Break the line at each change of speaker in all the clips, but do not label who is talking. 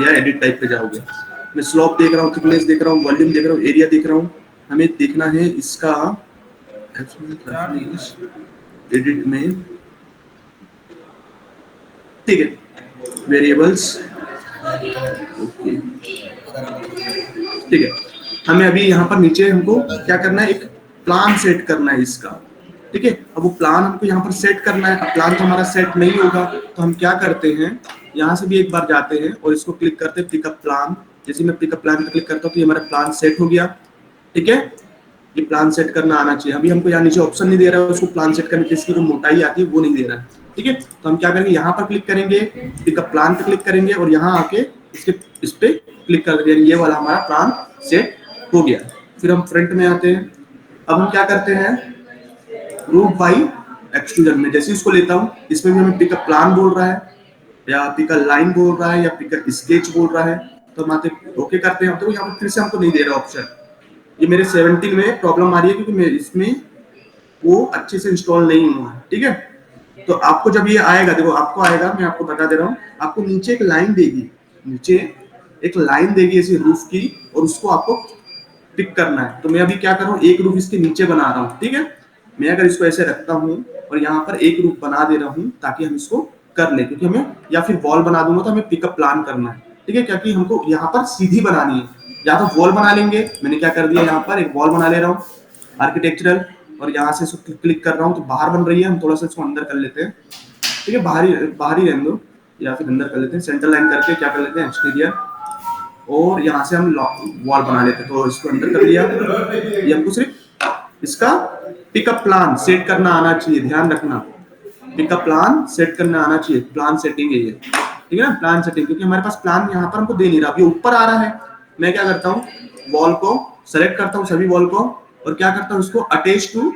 या edit type पे जाओगे, मैं स्लोप देख रहा हूँ, थिकनेस देख रहा हूँ, वॉल्यूम देख रहा हूँ, एरिया देख रहा हूँ, हमें देखना है इसका एडिट में, ठीक है, वेरिएबल्स, ओके, ठीक है। हमें अभी यहाँ पर नीचे हमको क्या करना है, एक प्लान सेट करना है इसका, ठीक है। अब वो प्लान हमको यहाँ पर सेट करना है, अब प्लान तो हमारा सेट नहीं होगा, तो हम क्या करते हैं, यहाँ से भी एक बार जाते हैं और इसको क्लिक करते हैं पिकअप प्लान। जैसे मैं पिकअप प्लान पे क्लिक करता हूँ तो ये हमारा प्लान सेट हो गया, ठीक है। ये प्लान सेट करना आना चाहिए। अभी हमको यहाँ नीचे ऑप्शन नहीं दे रहा है उसको प्लान सेट करने की, इसकी जो मोटाई आती है वो नहीं दे रहा है, ठीक है। तो हम क्या करेंगे, यहाँ पर क्लिक करेंगे, पिकअप प्लान पे क्लिक करेंगे और यहाँ आके इसके इस पे क्लिक कर देंगे, ये वाला हमारा प्लान सेट हो गया। फिर हम फ्रंट में आते हैं, अब हम क्या करते हैं, रूफ बाई एक्सट्रूजन में जैसे इसको लेता हूँ, इसमें भी हमें पिकअप प्लान बोल रहा है या पिकअप लाइन बोल रहा है या पिकअप स्केच बोल रहा है, तो हम आते ओके करते हैं। तो यहाँ पर फिर से हमको नहीं दे रहा ऑप्शन, ये मेरे 17 में प्रॉब्लम आ रही है क्योंकि मैं इसमें वो अच्छे से इंस्टॉल नहीं हुआ है, ठीक है। तो आपको जब ये आएगा, देखो आपको आएगा, मैं आपको बता दे रहा हूँ, आपको नीचे एक लाइन देगी, नीचे एक लाइन देगी ऐसी रूफ की, और उसको आपको टिक करना है। तो मैं अभी क्या कर रहा हूँ, एक रूफ इसके नीचे बना रहा हूँ, ठीक है। मैं अगर इसको ऐसे रखता हूँ और यहाँ पर एक रूफ बना दे रहा हूँ ताकि हम इसको कर ले, क्योंकि हमें या फिर वॉल बना दूंगा तो हमें पिकअप प्लान करना है, ठीक है, क्योंकि हमको यहाँ पर सीधी बनानी है, या तो वॉल बना लेंगे। मैंने क्या कर दिया, यहाँ पर एक वॉल बना ले रहा हूँ आर्किटेक्चरल, और यहाँ से इसको क्लिक कर रहा हूँ तो बाहर बन रही है, हम थोड़ा सा इसको अंदर कर लेते हैं, ठीक है, बाहर ही रहने दो, या फिर अंदर कर लेते हैं, सेंटर लाइन करके क्या कर लेते हैं एक्सटीरियर, और यहाँ से हम वॉल बना लेते हैं। तो इसको अंदर कर लिया, ये हमको सिर्फ इसका पिकअप प्लान सेट करना आना चाहिए, ध्यान रखना, पिकअप प्लान सेट करना आना चाहिए, प्लान सेटिंग है ये, ठीक है ना, प्लान सेटिंग, क्योंकि हमारे पास प्लान यहाँ पर हमको दे नहीं रहा, ये ऊपर आ रहा है। मैं क्या करता हूँ, वॉल को सेलेक्ट करता हूँ, सभी वॉल को, और क्या करता हूँ, इसको अटैच टू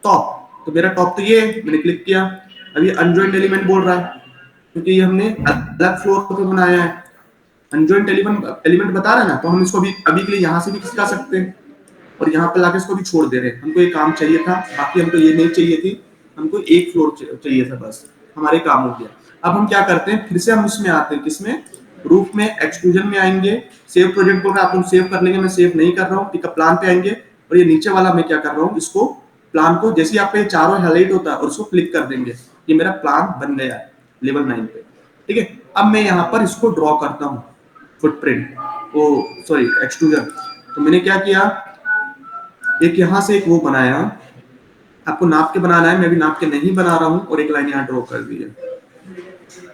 टॉप, तो मेरा टॉप तो ये है, मैंने क्लिक किया। अब ये अनजॉइंट एलिमेंट बोल रहा है क्योंकि ये हमने अलग फ्लोर पे बनाया है, अनजॉइंट एलिमेंट बता रहा है ना, तो हम इसको अभी के लिए यहाँ से भी खिसका सकते हैं और यहाँ पे लाके इसको भी छोड़ दे रहे हैं। हमको ये काम चाहिए था, बाकी हमको ये नहीं चाहिए थी, हमको एक फ्लोर चाहिए था, बस हमारे काम हो गया। अब हम क्या करते हैं, फिर से हम इसमें आते हैं, किसमें, रूफ में, एक्सट्रूजन में आएंगे, सेव प्रोजेक्ट बोल रहा है, आप लोग सेव कर लेंगे, मैं सेव नहीं कर रहा हूँ, पिकअप प्लान पे आएंगे, और ये नीचे वाला मैं क्या कर रहा हूँ, इसको प्लान को जैसे ही आपका ये चारों हाईलाइट होता है और उसको क्लिक कर देंगे, ये मेरा प्लान बन गया है लेवल 9 पे, ठीक है। अब मैं यहाँ पर इसको ड्रॉ करता हूँ, फुटप्रिंट, वो सॉरी एक्सट्रूजन। तो मैंने क्या किया, एक यहाँ से एक वो बनाया, आपको नाप के बनाना है, मैं भी नाप के नहीं बना रहा हूँ, और एक लाइन यहाँ ड्रॉ कर दी है,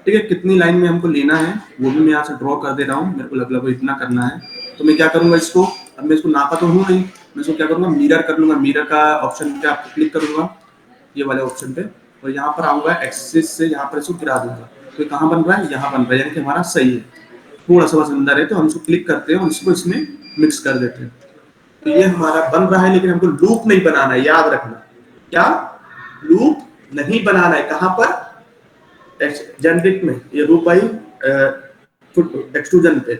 ठीक है। कितनी लाइन में हमको लेना है वो भी मैं यहाँ से ड्रॉ कर दे रहा हूँ, मेरे को लगभग इतना करना है। तो मैं क्या करूंगा, इसको अब मैं इसको नापा तो हूँ नहीं, मैं इसको क्या करूंगा, मिरर कर लूंगा, मिरर का ऑप्शन पे आपको क्लिक करूंगा, ये वाले ऑप्शन पे, और यहाँ पर आऊंगा एक्सिस से, यहाँ पर इसको गिरा दूंगा, तो कहाँ बन रहा है, यहाँ बन रहा है, यानी कि हमारा सही है, थोड़ा सा बस अंदर है, तो हम इसको क्लिक करते हैं और इसको इसमें मिक्स कर देते हैं। तो ये हमारा बन रहा है, लेकिन हमको लूप नहीं बनाना है, याद रखना, क्या लूप नहीं बनाना है, कहां पर, जेनरिक में, ये लूप बाई एक्सट्रूजन पे,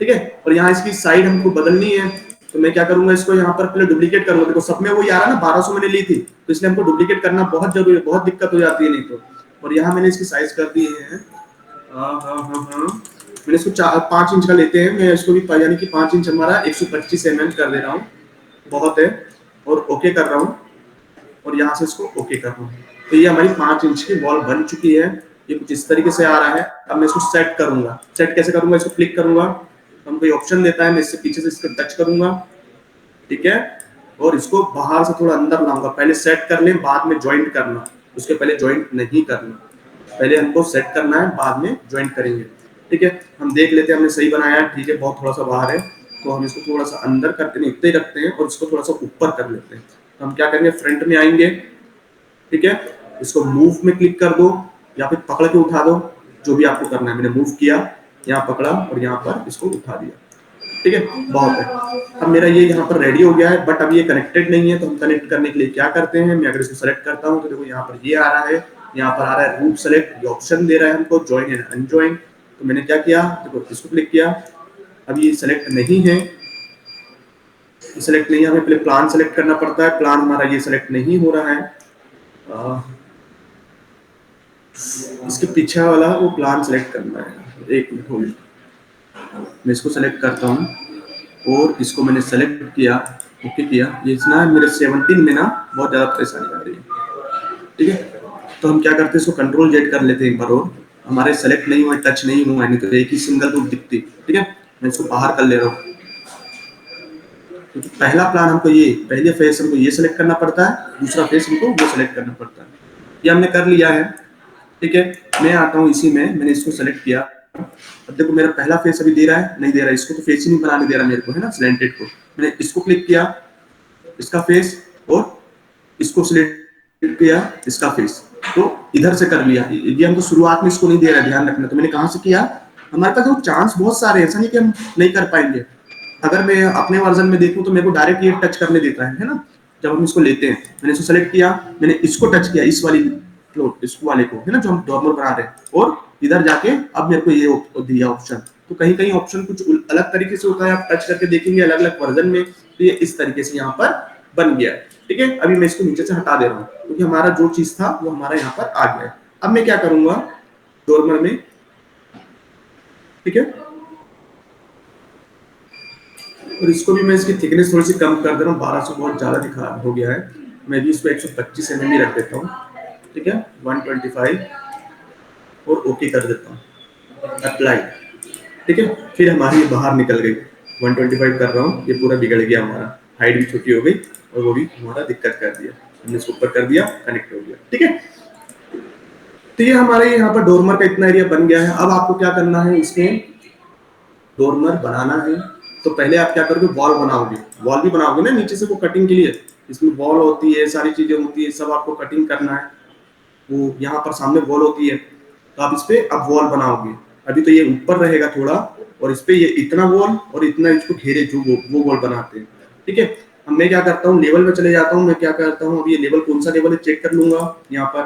ठीक है। और यहाँ इसकी साइड हमको बदलनी है, तो मैं क्या करूंगा, इसको यहाँ पर पहले डुप्लीकेट करूंगा, देखो सब में वो आ रहा है ना, 1200 मैंने ली थी, तो इसलिए हमको डुप्लीकेट करना बहुत जरूरी है, बहुत दिक्कत हो जाती है नहीं तो। और यहाँ मैंने इसकी साइज कर दी है, मैंने इसको 5 इंच का लेते हैं, मैं इसको भी यानी कि 5 इंच हमारा 125 mm कर दे रहा हूँ, बहुत है, और ओके कर रहा हूँ, और यहाँ से इसको ओके कर रहा हूँ। तो ये हमारी 5 इंच की वॉल बन चुकी है, ये कुछ इस तरीके से आ रहा है। अब मैं इसको सेट करूंगा, सेट कैसे करूंगा, इसको क्लिक करूंगा, हमको ये ऑप्शन देता है, मैं इससे पीछे से इसको टच करूंगा, ठीक है, और इसको बाहर से थोड़ा अंदर लाऊंगा, पहले सेट कर लें बाद में ज्वाइंट करना, उसके पहले ज्वाइंट नहीं करना, पहले हमको सेट करना है बाद में ज्वाइंट करेंगे, ठीक है। हम देख लेते हैं हमने सही बनाया है, ठीक है, बहुत थोड़ा सा बाहर है, तो हम इसको थोड़ा सा अंदर करके नहीं इतना ही रखते हैं और इसको थोड़ा सा ऊपर कर लेते हैं। तो हम क्या करेंगे, फ्रंट में आएंगे, ठीक है, इसको मूव में क्लिक कर दो या फिर पकड़ के उठा दो, जो भी आपको करना है। मैंने मूव किया, यहाँ पकड़ा और यहाँ पर इसको उठा दिया, ठीक है, बहुत है। अब मेरा ये यहाँ पर रेडी हो गया है, बट अब ये कनेक्टेड नहीं है, तो हम कनेक्ट करने के लिए क्या करते हैं, मैं अगर इसको सेलेक्ट करता हूँ तो देखो यहाँ पर ये आ रहा है, यहाँ पर आ रहा है रूट सेलेक्ट, ये ऑप्शन दे रहा है हमको ज्वाइन एंड अनज्वाइन। तो मैंने क्या किया, देखो इसको क्लिक किया, अब ये सेलेक्ट नहीं है, सेलेक्ट नहीं है, हमें पहले प्लान सेलेक्ट करना पड़ता है, प्लान हमारा ये सेलेक्ट नहीं हो रहा है, इसके पीछे वाला वो प्लान सेलेक्ट करना है, एक मिनट होल्ड, मैं इसको सेलेक्ट करता हूँ और इसको मैंने सेलेक्ट किया, ओके किया। ये ना मेरे 17 में ना बहुत ज़्यादा परेशानी आ रही है, ठीक है। तो हम क्या करते हैं, इसको कंट्रोल जेड कर लेते हैं एक बार और। हमारे सेलेक्ट नहीं हुआ, टच नहीं हुआ, नहीं तो एक ही सिंगल रूट दिखती, ठीक है। मैं इसको बाहर कर ले रहा हूँ, क्योंकि पहला प्लान हमको ये, पहले फेस हमको ये सेलेक्ट करना पड़ता है, दूसरा फेस हमको वो सेलेक्ट करना पड़ता है। ये हमने कर लिया है, ठीक है। मैं आता हूँ इसी में, मैंने इसको सेलेक्ट किया। अब देखो मेरा पहला फेस अभी दे रहा है, नहीं दे रहा है, इसको तो फेस ही नहीं बनाने दे रहा मेरे को, है ना, स्लैंटेड को। मैंने इसको क्लिक किया, इसका फेस, और इसको सिलेक्ट किया, इसका फेस। तो इधर से कर लिया। ये हमको शुरुआत में इसको नहीं दे रहा है, ध्यान रखना। तो मैंने कहाँ से किया, हमारे पास जो चांस बहुत सारे हैं, ऐसा नहीं कि हम नहीं कर पाएंगे। अगर मैं अपने वर्जन में देखूं तो मेरे को डायरेक्ट ये टच करने देता है ना, जब हम इसको लेते हैं। मैंने इसको सेलेक्ट किया, मैंने इसको टच किया, इस वाली फ्लोट, इस वाले को, है ना, जो हम नॉर्मल बना रहे हैं, और इधर जाके अब मेरे को ये दिया ऑप्शन। तो कहीं कहीं ऑप्शन कुछ अलग तरीके से होता है, आप टच करके देखेंगे अलग अलग वर्जन में। तो ये इस तरीके से यहाँ पर बन गया, ठीक है। अभी मैं इसको नीचे से हटा दे रहा हूँ, क्योंकि हमारा जो चीज था वो हमारा यहाँ पर आ गया है। अब मैं क्या करूंगा, डोरमर में, ठीक है, और इसको भी मैं इसकी थिकनेस थोड़ी सी कम कर दे रहा हूँ, 1200 बहुत ज्यादा दिखा हो गया है। मैं भी इसको 125 mm ही रख देता हूँ, ठीक है, 125, और ओके कर देता हूँ, अप्लाई, ठीक है। फिर हमारी ये बाहर निकल गई, 125 कर रहा हूँ, ये पूरा बिगड़ गया हमारा, हाइट भी छोटी हो गई, और वो भी हमारा दिक्कत कर दिया। हमने इसको ऊपर कर दिया, कनेक्ट हो गया, ठीक है। तो ये हमारे यहाँ पर डोरमर का इतना एरिया बन गया है। अब आपको क्या करना है, इसमें डोरमर बनाना है। तो पहले आप क्या करोगे, वॉल बनाओगे। वॉल भी बनाओगे ना नीचे से, वो कटिंग के लिए इसमें वॉल होती है, सारी चीजें होती है, सब आपको कटिंग करना है। वो यहाँ पर सामने वॉल होती है, तो आप इस पे अब वॉल बनाओगे। अभी तो ये ऊपर रहेगा थोड़ा, और इस पे ये इतना वॉल और इतना इसको घेरे, जो वो वॉल बनाते हैं, ठीक है। अब मैं क्या करता हूँ, लेवल में चले जाता हूँ। मैं क्या करता हूँ, अब ये लेवल कौन सा लेवल है चेक कर लूंगा यहाँ पर।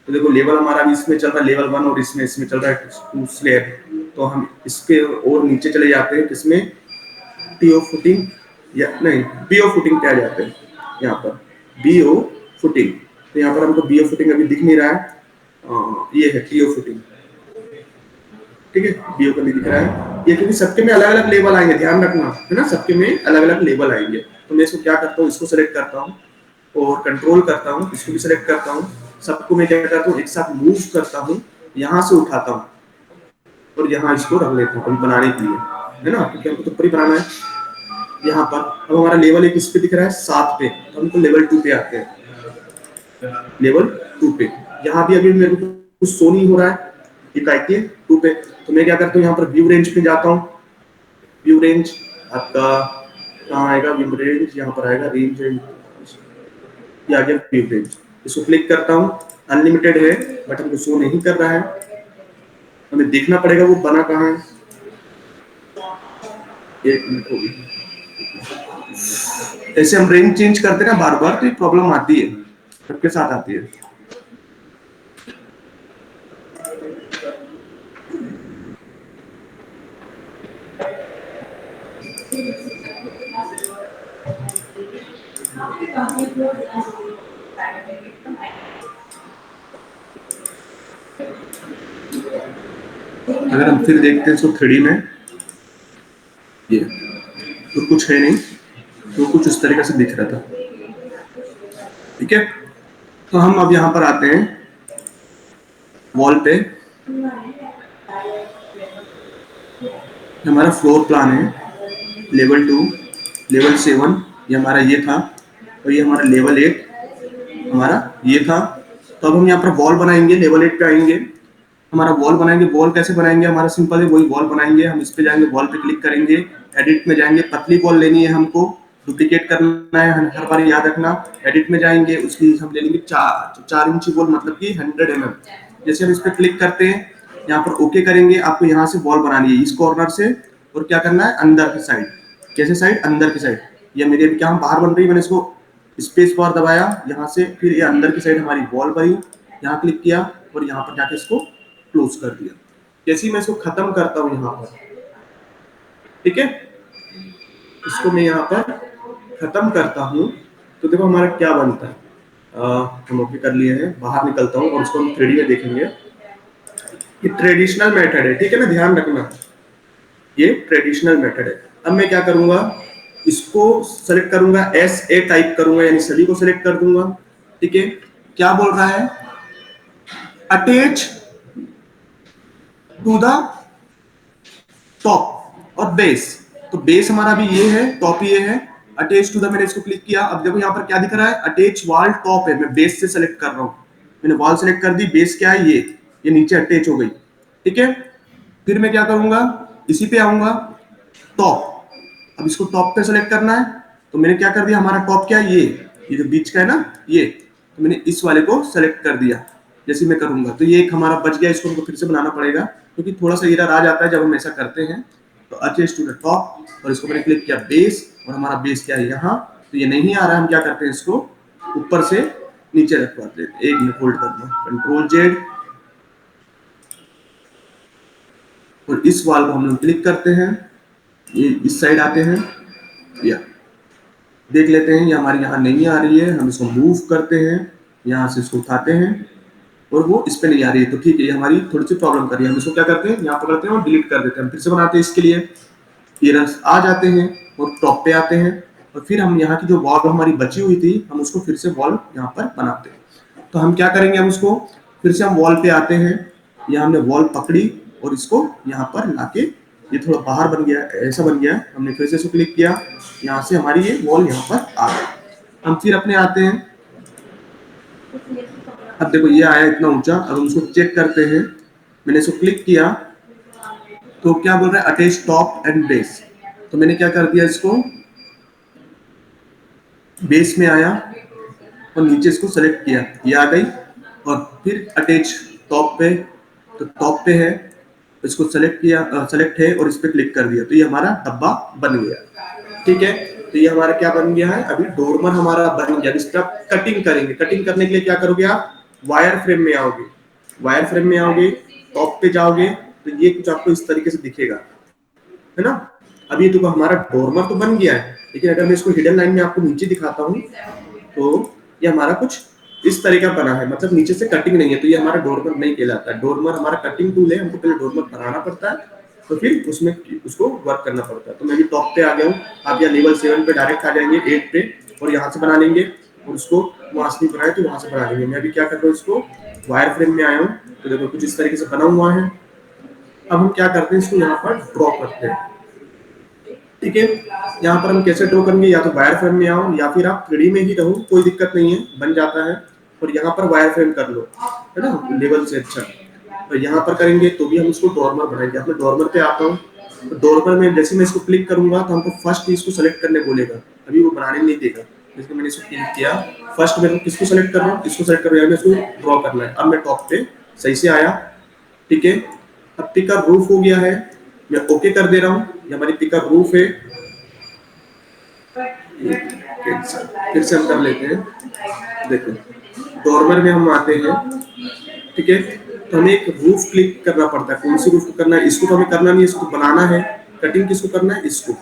तो देखो लेवल हमारा अभी इसमें चल रहा है लेवल 1, और इसमें इसमें चल रहा है 2 स्लैब। तो हम इसके और नीचे चले जाते हैं, किसमें, टी ओ फुटिंग, या नहीं, बी ओ फुटिंग पे आ जाते हैं यहाँ पर, बी ओ फुटिंग। तो यहाँ पर हमको बी ओ फुटिंग अभी दिख नहीं रहा है, ये है टी ओ फुटिंग, ठीक है। बी ओ का भी दिख रहा है ये, क्योंकि सबके में अलग अलग लेवल आएंगे, ध्यान रखना, है ना, सबके में अलग अलग लेवल आएंगे। तो मैं इसको क्या करता हूँ, इसको सेलेक्ट करता हूँ और कंट्रोल करता हूँ, इसको भी सेलेक्ट करता हूँ। सबको मैं क्या करता हूँ, एक साथ मूव करता हूँ, यहाँ से उठाता हूँ और यहाँ इसको रख लेता हूँ अभी बनाने के लिए, है ना, क्योंकि हमको तो ऊपर ही बनाना है। यहाँ पर अब हमारा लेवल एक इस पे दिख रहा है 7 पे, तो हमको लेवल 2 पे आते हैं, लेवल 2 पे। यहाँ भी अभी मेरे को कुछ शो नहीं हो रहा है, ये 2 पे। तो मैं क्या करता हूँ, यहाँ पर व्यू रेंज पे जाता हूँ। व्यू रेंज आपका कहाँ आएगा, व्यू रेंज यहाँ पर आएगा, रेंज, ये आ गया व्यू रेंज। इसको क्लिक करता हूँ, अनलिमिटेड है बट हमको शो नहीं कर रहा है, हमें देखना पड़ेगा वो बना कहाँ है। 1 मिनट होगी, ऐसे हम रेंज चेंज करते ना बार बार, तो ये प्रॉब्लम आती है, सबके साथ आती है। अगर हम फिर देखते हैं इसको 3D में, ये तो कुछ है नहीं, तो कुछ इस तरीके से दिख रहा था, ठीक है। तो हम अब यहाँ पर आते हैं वॉल पे, हमारा फ्लोर प्लान है, लेवल 2, लेवल 7, ये हमारा ये था, और ये हमारा लेवल 8 हमारा ये था। तो अब हम यहाँ पर वॉल बनाएंगे, लेवल 8 पे आएंगे, हमारा वॉल बनाएंगे। वॉल कैसे बनाएंगे, हमारा सिंपल है, वही वॉल बनाएंगे। हम इस पे जाएंगे, वॉल पे क्लिक करेंगे, एडिट में जाएंगे, पतली वॉल लेनी है हमको, डुप्लीकेट करना है हर बार, याद रखना। एडिट में जाएंगे, उसकी हम ले लेंगे 4 इंची वॉल, मतलब कि 100 mm। जैसे हम इस पे क्लिक करते हैं, यहाँ पर ओके करेंगे, आपको यहाँ से वॉल बनानी है इस कॉर्नर से, और क्या करना है, अंदर की साइड। कैसे साइड, अंदर की साइड। ये मेरे क्या हम बाहर बन रही है, मैंने इसको स्पेस बार दबाया यहाँ से, फिर ये अंदर की साइड हमारी वॉल बनी, यहाँ क्लिक किया और यहाँ पर जाके इसको क्लोज कर दिया। जैसे ही मैं इसको खत्म करता हूँ यहाँ पर, ठीक है, इसको मैं यहाँ पर खत्म करता हूँ, तो देखो हमारा क्या बनता है। हम ओके कर लिए हैं, बाहर निकलता हूँ और इसको हम 3D में देखेंगे। ये ट्रेडिशनल मेथड है, ठीक है ना, ध्यान रखना। ये ट्रेडिशनल मेथड है। अब मैं क्या करूंगा, इसको सेलेक्ट करूंगा, SA टाइप करूंगा, यानी सभी को सेलेक्ट कर दूंगा। ठीक है, क्या बोल रहा है, अटैच टू द टॉप और बेस। तो बेस हमारा भी ये है, टॉप ये है, अटैच टू द, मैंने इसको क्लिक किया। अब देखो यहाँ पर क्या दिख रहा है, अटैच वॉल टॉप है, मैं बेस से सेलेक्ट कर रहा हूँ। मैंने वॉल सेलेक्ट कर दी, बेस क्या है, ये नीचे अटैच हो गई। ठीक है, फिर मैं क्या करूंगा, इसी पे आऊंगा, टॉप। अब इसको टॉप पे सेलेक्ट करना है, तो मैंने क्या कर दिया, हमारा टॉप क्या है, ये जो बीच का है ना, ये, तो मैंने इस वाले को सेलेक्ट कर दिया। जैसे मैं करूंगा तो ये एक हमारा बच गया, इसको हमको फिर से बनाना पड़ेगा क्योंकि थोड़ा सा एरर आ जाता है जब हम ऐसा करते हैं। तो अटैच टू द टॉप, और इसको मैंने क्लिक किया बेस, और हमारा बेस क्या है यहाँ, तो ये नहीं आ रहा है। हम क्या करते हैं, इसको ऊपर से नीचे रखवाते हैं। एक मिनट होल्ड करना, Ctrl+Z, और इस वाल को हम लोग क्लिक करते हैं, ये इस साइड आते हैं, या देख लेते हैं ये हमारी यहाँ नहीं आ रही है। हम इसको मूव करते हैं, यहाँ से इसको उठाते हैं, और वो इस पे नहीं आ रही है, तो ठीक है, ये हमारी थोड़ी सी प्रॉब्लम कर रही है। हम इसको क्या करते हैं, यहाँ पकड़ते हैं और डिलीट कर देते हैं। हम फिर से बनाते हैं, इसके लिए एरर्स आ जाते हैं और टॉप पे आते हैं, और फिर हम यहाँ की जो वॉल हमारी बची हुई थी, हम उसको फिर से वॉल यहाँ पर बनाते हैं। तो हम क्या करेंगे, हम उसको फिर से हम वॉल पे आते हैं, यहाँ हमने वॉल पकड़ी और इसको यहाँ पर लाके, ये थोड़ा बाहर बन गया, ऐसा बन गया है। हमने फिर से इसको क्लिक किया, यहाँ से हमारी ये वॉल यहाँ पर आ गई। हम फिर अपने आते हैं, अब देखो ये आया इतना ऊंचा। अब हम उसको चेक करते हैं, मैंने इसको क्लिक किया तो क्या बोल रहा है, अटैच टॉप एंड बेस। तो मैंने क्या कर दिया, इसको बेस में आया और नीचे इसको सेलेक्ट किया, ये आ गई। और फिर अटैच टॉप पे, तो टॉप पे है, इसको सेलेक्ट किया, सेलेक्ट है, और इस पे क्लिक कर दिया, तो ये हमारा डब्बा बन गया। ठीक है, तो ये हमारा क्या बन गया है, अभी डोरमर हमारा बन गया। इस पर कटिंग करेंगे। कटिंग करने के लिए क्या करोगे, आप वायर फ्रेम में आओगे, वायर फ्रेम में आओगे, टॉप पे जाओगे, तो ये कुछ आपको इस तरीके से दिखेगा, है ना। अभी तो हमारा डोरमर तो बन गया है, लेकिन अगर मैं इसको हिडन लाइन में आपको नीचे दिखाता हूँ, तो ये हमारा कुछ इस तरह का बना है, मतलब नीचे से कटिंग नहीं है, तो ये हमारा डोरमर नहीं कहलाता है। डोरमर हमारा कटिंग टूल है, हमको पहले डोरमर बनाना पड़ता है, तो फिर उसमें उसको वर्क करना पड़ता है। तो मैं भी टॉप पे आ गया हूँ, आप यहाँ लेवल 7 पे डायरेक्ट आ जाएंगे, 8 पे, और यहाँ से बना लेंगे, और उसको वहां से नहीं बनाए तो वहां से बना लेंगे। मैं अभी क्या कर रहा हूँ, इसको वायर फ्रेम में आया हूँ, तो देखो कुछ इस तरीके से बना हुआ है। अब हम क्या करते हैं, इसको यहाँ पर ड्रॉ करते हैं। ठीक है, यहाँ पर हम कैसे ड्रॉ करेंगे, या तो वायर फ्रेम में आओ, या फिर आप 3D में ही रहो, कोई दिक्कत नहीं है, बन जाता है। और यहाँ पर वायर फ्रेम कर लो, है ना, लेवल से अच्छा। तो यहाँ पर करेंगे तो भी हम इसको डोरमर बनाएंगे। अपने डोरमर पे आता हूँ, तो डोरमर में जैसे मैं इसको क्लिक करूंगा तो हमको फर्स्ट इसको सेलेक्ट करने बोलेगा, अभी वो बनाने नहीं देगा। जैसे मैंने इसको क्लिक किया, फर्स्ट मैं किसको सेलेक्ट कर रहा हूँ, इसको सेलेक्ट कर रहा हूँ, इसको ड्रॉ करना है। अब मैं टॉप पे सही से आया, ठीक है। अब पिकर रूफ हो गया है, मैं ओके कर दे रहा हूँ, ये हमारी पिकर रूफ है। फिर से हम कर लेते हैं, देखो डोरमर में हम आते हैं, ठीक है। तो हमें एक रूफ क्लिक करना पड़ता है, कौन सी रूफ को करना है, इसको तो हमें करना नहीं है, इसको बनाना है। कटिंग किसको करना है, इसको,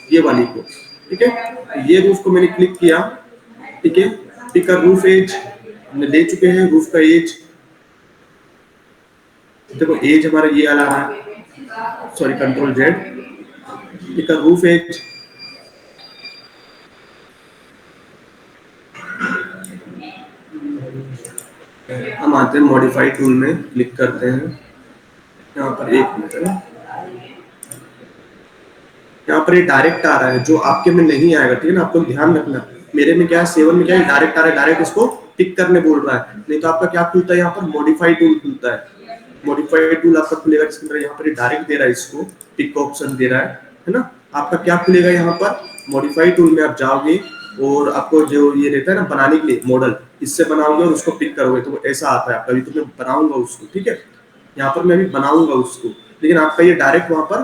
ये वाली को, ठीक है। ये रूफ को मैंने क्लिक किया, ठीक है। पिकर रूफ एज हमने ले चुके हैं, रूफ का एज देखो, एज हमारा ये आ रहा है, sorry Ctrl+Z, picker roof as. हम आते हैं मॉडिफाई टूल में, क्लिक करते हैं, यहाँ पर एक मिनट है, यहाँ पर ये डायरेक्ट आ रहा है, जो आपके में नहीं आएगा, ठीक है ना। आपको ध्यान रखना, मेरे में क्या है, 7 में क्या है, डायरेक्ट आ रहा है, डायरेक्ट इसको टिक करने बोल रहा है। नहीं तो आपका क्या खुलता है, यहाँ पर मॉडिफाई टूल खुलता है। मॉडिफाई टूल आपका खुलेगा, जिसके अंदर यहाँ पर डायरेक्ट दे रहा है, इसको टिक का ऑप्शन दे रहा है ना। आपका क्या खुलेगा, यहाँ पर मॉडिफाई टूल में आप जाओगे, और आपको जो ये रहता है ना बनाने के लिए मॉडल, इससे बनाओगे और उसको पिक करोगे, तो ऐसा आता है आपका। अभी तो मैं बनाऊंगा उसको, ठीक है, यहाँ पर मैं अभी बनाऊंगा उसको, लेकिन आपका ये डायरेक्ट वहां पर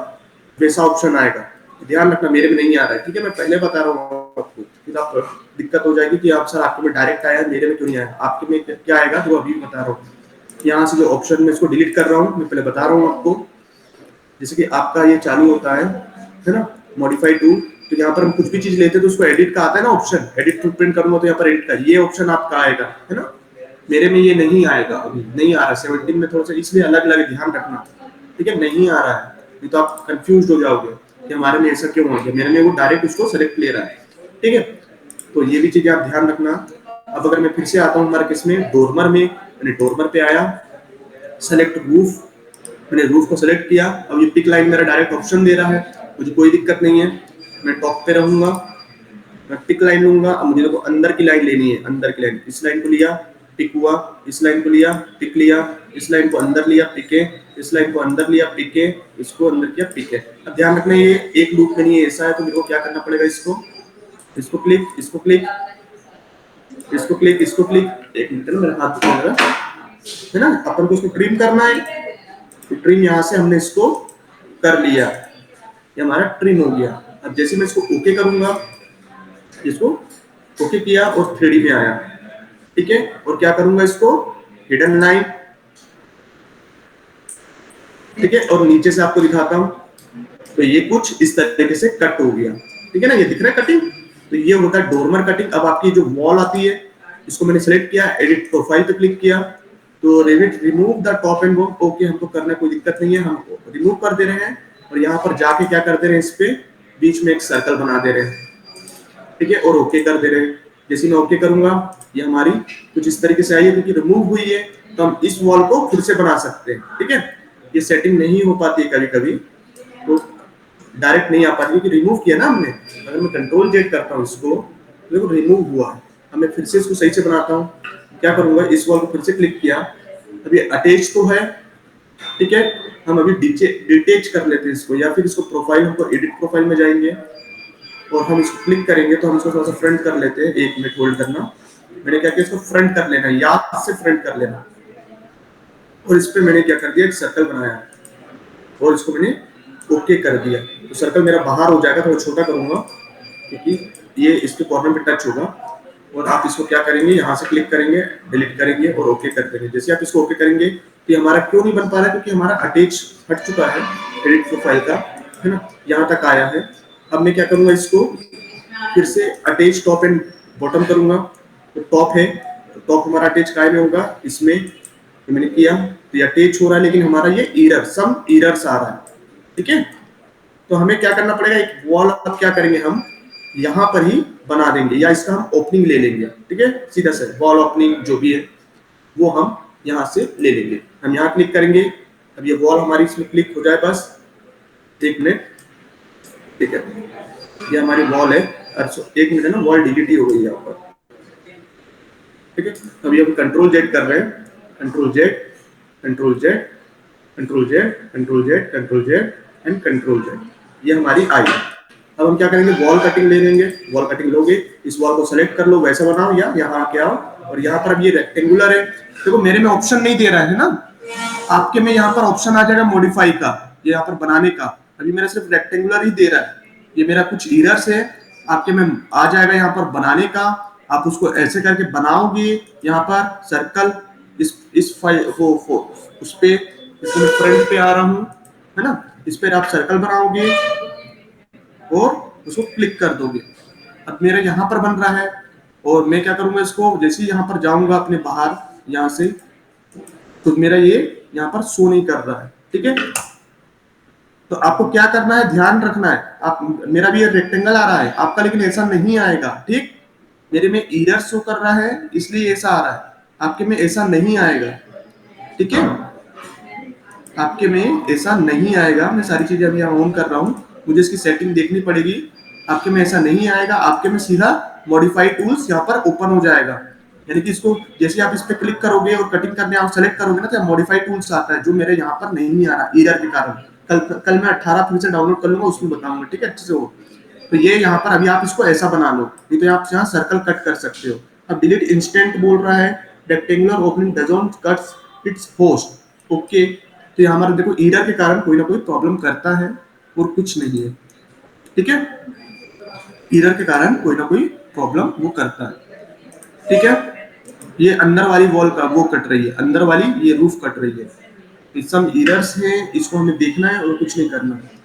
वैसा ऑप्शन आएगा। ध्यान रखना, मेरे में नहीं आ रहा है, ठीक है। मैं पहले बता रहा हूँ आपको, फिर आप दिक्कत हो जाएगी कि आप सर आपके में डायरेक्ट आया, मेरे में क्यों नहीं आया। आपके में क्या आएगा, जो अभी बता रहा हूँ। यहाँ से जो ऑप्शन में इसको डिलीट कर रहा हूँ, मैं पहले बता रहा हूँ आपको। जैसे कि आपका ये चालू होता है ना, मॉडिफाई टूल, तो यहाँ पर हम कुछ भी चीज लेते हैं तो उसको एडिट का आता है ना ऑप्शन, एडिट फुटप्रिंट करूंगा तो यहाँ पर एडिट का ये ऑप्शन आपका आएगा, है ना। मेरे में ये नहीं आएगा, अभी नहीं आ रहा, 17 में थोड़ा सा, इसलिए अलग अलग ध्यान रखना, ठीक है, नहीं आ रहा है। नहीं तो आप कंफ्यूज हो जाओगे कि हमारे में ऐसा क्यों हो गया, मेरे में वो डायरेक्ट उसको सेलेक्ट ले रहा है। ठीक है, तो ये भी चीजें आप ध्यान रखना। अब अगर मैं फिर से आता हूँ हमारे किसमें, डोरमर में, मैंने डोरमर पे आया, सेलेक्ट रूफ, मैंने रूफ को सेलेक्ट किया। अब ये पिक लाइन मेरा डायरेक्ट ऑप्शन दे रहा है, मुझे कोई दिक्कत नहीं है, मैं टॉप पे रहूंगा, मैं पिक लाइन लूंगा। अब मुझे देखो अंदर की लाइन लेनी है, अंदर की लाइन, इस लाइन को लिया, पिक हुआ, इस लाइन को लिया, पिक लिया, इस लाइन को अंदर लिया, पिक है, इस लाइन को अंदर लिया, पिक है, इसको अंदर किया, पिक है। अब ध्यान रखना ये एक लूप में नहीं है, ऐसा है तो मेरे को क्या करना पड़ेगा, इसको क्लिक, इसको क्लिक, इसको क्लिक, इसको क्लिक। एक मिनट ना, मेरा हाथ दुखने लगा है ना। अपन को इसको ट्रिम करना है, तो ट्रिम यहाँ से हमने इसको कर लिया, ये हमारा ट्रिम हो गया। अब जैसे मैं इसको ओके करूंगा, इसको ओके किया और 3D में आया। ठीक है, और क्या करूंगा, इसको हिडन लाइन, ठीक है, और नीचे से आपको दिखाता हूं, तो ये कुछ इस तरीके से कट हो गया। ठीक है ना, ये दिख रहा है कटिंग, तो ये होता है डोरमर कटिंग। अब आपकी जो वॉल आती है, इसको मैंने सेलेक्ट किया, एडिट प्रोफाइल पे क्लिक किया, तो Revit remove the top and bottom, okay हमको करना कोई दिक्कत नहीं है, हम रिमूव कर दे रहे हैं। और यहाँ पर जाके क्या कर दे रहे हैं, इस पे बीच में एक सर्कल बना दे रहे हैं। ठीक है, और ओके कर दे रहे हैं। जैसे मैं ओके करूंगा, ये हमारी कुछ इस तरीके से आई है, क्योंकि रिमूव हुई है तो हम इस वॉल को फिर से बना सकते हैं। ठीक है, ये सेटिंग नहीं हो पाती है कभी कभी, तो डायरेक्ट नहीं आ पाती, क्योंकि रिमूव किया ना हमने। अगर मैं कंट्रोल जेड करता हूँ इसको, तो देखो रिमूव हुआ है। अब मैं फिर से इसको सही से बनाता हूँ, क्या करूंगा, इस वॉल को फिर से क्लिक किया, अभी अटैच तो है। ठीक है, हम अभी डिटेच कर लेते हैं इसको, या फिर इसको प्रोफाइल, हमको एडिट प्रोफाइल में जाएंगे और हम इसको क्लिक करेंगे, तो हम इसको थोड़ा सा फ्रंट कर लेते हैं। 1 मिनट होल्ड करना, मैंने क्या किया, इसको फ्रंट कर लेना, याद से फ्रंट कर लेना। और इस पे मैंने क्या कर दिया, एक सर्कल बनाया और इसको मैंने ओके कर दिया, तो सर्कल मेरा बाहर हो जाएगा। थोड़ा छोटा करूंगा क्योंकि ये इसके कॉर्नर पे टच होगा। और आप इसको क्या करेंगे, यहाँ से क्लिक करेंगे, डिलीट करेंगे और ओके कर देंगे। जैसे आप इसको ओके करेंगे, तो हमारा क्यों नहीं बन पा रहा है, क्योंकि हमारा अटैच हट चुका है एडिट प्रोफाइल का, है ना, यहाँ तक आया है। अब मैं क्या करूंगा, इसको फिर से अटैच टॉप एंड बॉटम करूंगा, तो टॉप है, तो टॉप हमारा अटैच काय में होगा, इसमें, तो मैंने किया, तो ये अटैच हो रहा है, लेकिन हमारा ये एरर, सम एरर्स आ रहा है। ठीक है, तो हमें क्या करना पड़ेगा, एक वॉल अब क्या करेंगे, हम यहाँ पर ही बना देंगे, या इसका हम ओपनिंग ले लेंगे। ठीक है, सीधा से वॉल ओपनिंग जो भी है वो हम यहाँ से ले लेंगे। हम यहाँ क्लिक करेंगे, अब ये वॉल हमारी इसमें क्लिक हो जाए बस। 1 मिनट, ठीक है, ये हमारी वॉल है। अच्छा 1 मिनट है ना, वॉल डिलीट ही हो गई यहाँ पर। ठीक है, अभी हम कंट्रोल जेड कर रहे हैं, control Z, control Z, control Z, control Z, control Z and control Z, ये हमारी आई। अब हम क्या करेंगे, वॉल कटिंग ले लेंगे। वॉल कटिंग लोगे, इस वॉल को सेलेक्ट कर लो, वैसा बनाओ, या यहाँ आके आओ, और यहाँ पर अब ये रेक्टेंगुलर है। देखो मेरे में ऑप्शन नहीं दे रहा है ना, आपके में यहाँ पर ऑप्शन आ जाएगा मॉडिफाई का, ये यहाँ पर बनाने का। अभी मेरा सिर्फ रेक्टेंगुलर ही दे रहा है, ये मेरा कुछ एरर्स है। आपके में आ जाएगा यहाँ पर बनाने का, आप उसको ऐसे करके बनाओगे। यहाँ पर सर्कल, इस फाइल को उस पे, इसमें फ्रंट पे आ रहा हूँ, है ना, इस पर आप सर्कल बनाओगे और उसको क्लिक कर दोगे। अब मेरा यहाँ पर बन रहा है, और मैं क्या करूंगा, इसको जैसे ही यहाँ पर जाऊंगा अपने बाहर यहाँ से, तो मेरा ये यहाँ पर शो नहीं कर रहा है। ठीक है, तो आपको क्या करना है, ध्यान रखना है। आप, मेरा भी ये रेक्टेंगल आ रहा है आपका, लेकिन ऐसा नहीं आएगा। ठीक, मेरे में एरर शो कर रहा है इसलिए ऐसा आ रहा है, आपके में ऐसा नहीं आएगा। ठीक है, आपके में ऐसा नहीं आएगा। मैं सारी चीजें अभी यहाँ ऑन कर रहा हूँ, मुझे इसकी सेटिंग देखनी पड़ेगी। आपके में ऐसा नहीं आएगा, आपके में सीधा मॉडिफाई टूल्स यहाँ पर ओपन हो जाएगा। यानी कि इसको जैसे आप इस पे क्लिक करोगे और कटिंग करने आप सेलेक्ट करोगे ना, तो मॉडिफाई टूल्स आता है, जो मेरे यहाँ पर नहीं आ रहा एरर के कारण। कल मैं 18 फिर से डाउनलोड कर लूंगा, उसमें बताऊंगा। ठीक है, अच्छे से हो। तो ये यहाँ पर अभी आप इसको ऐसा बना लो, नहीं तो आप यहाँ सर्कल कट कर सकते हो। अब डिलीट इंस्टेंट बोल रहा है, rectangular opening doesn't cuts it's host. Okay, तो यहाँ हमारा देखो एरर के कारण कोई ना कोई प्रॉब्लम करता है, और कुछ नहीं है। ठीक है, एरर के कारण कोई ना कोई प्रॉब्लम वो करता है। ठीक है, ये अंदर वाली वॉल का वो कट रही है, अंदर वाली ये रूफ कट रही है। सम एरर्स हैं, इसको हमें देखना है और कुछ नहीं करना है।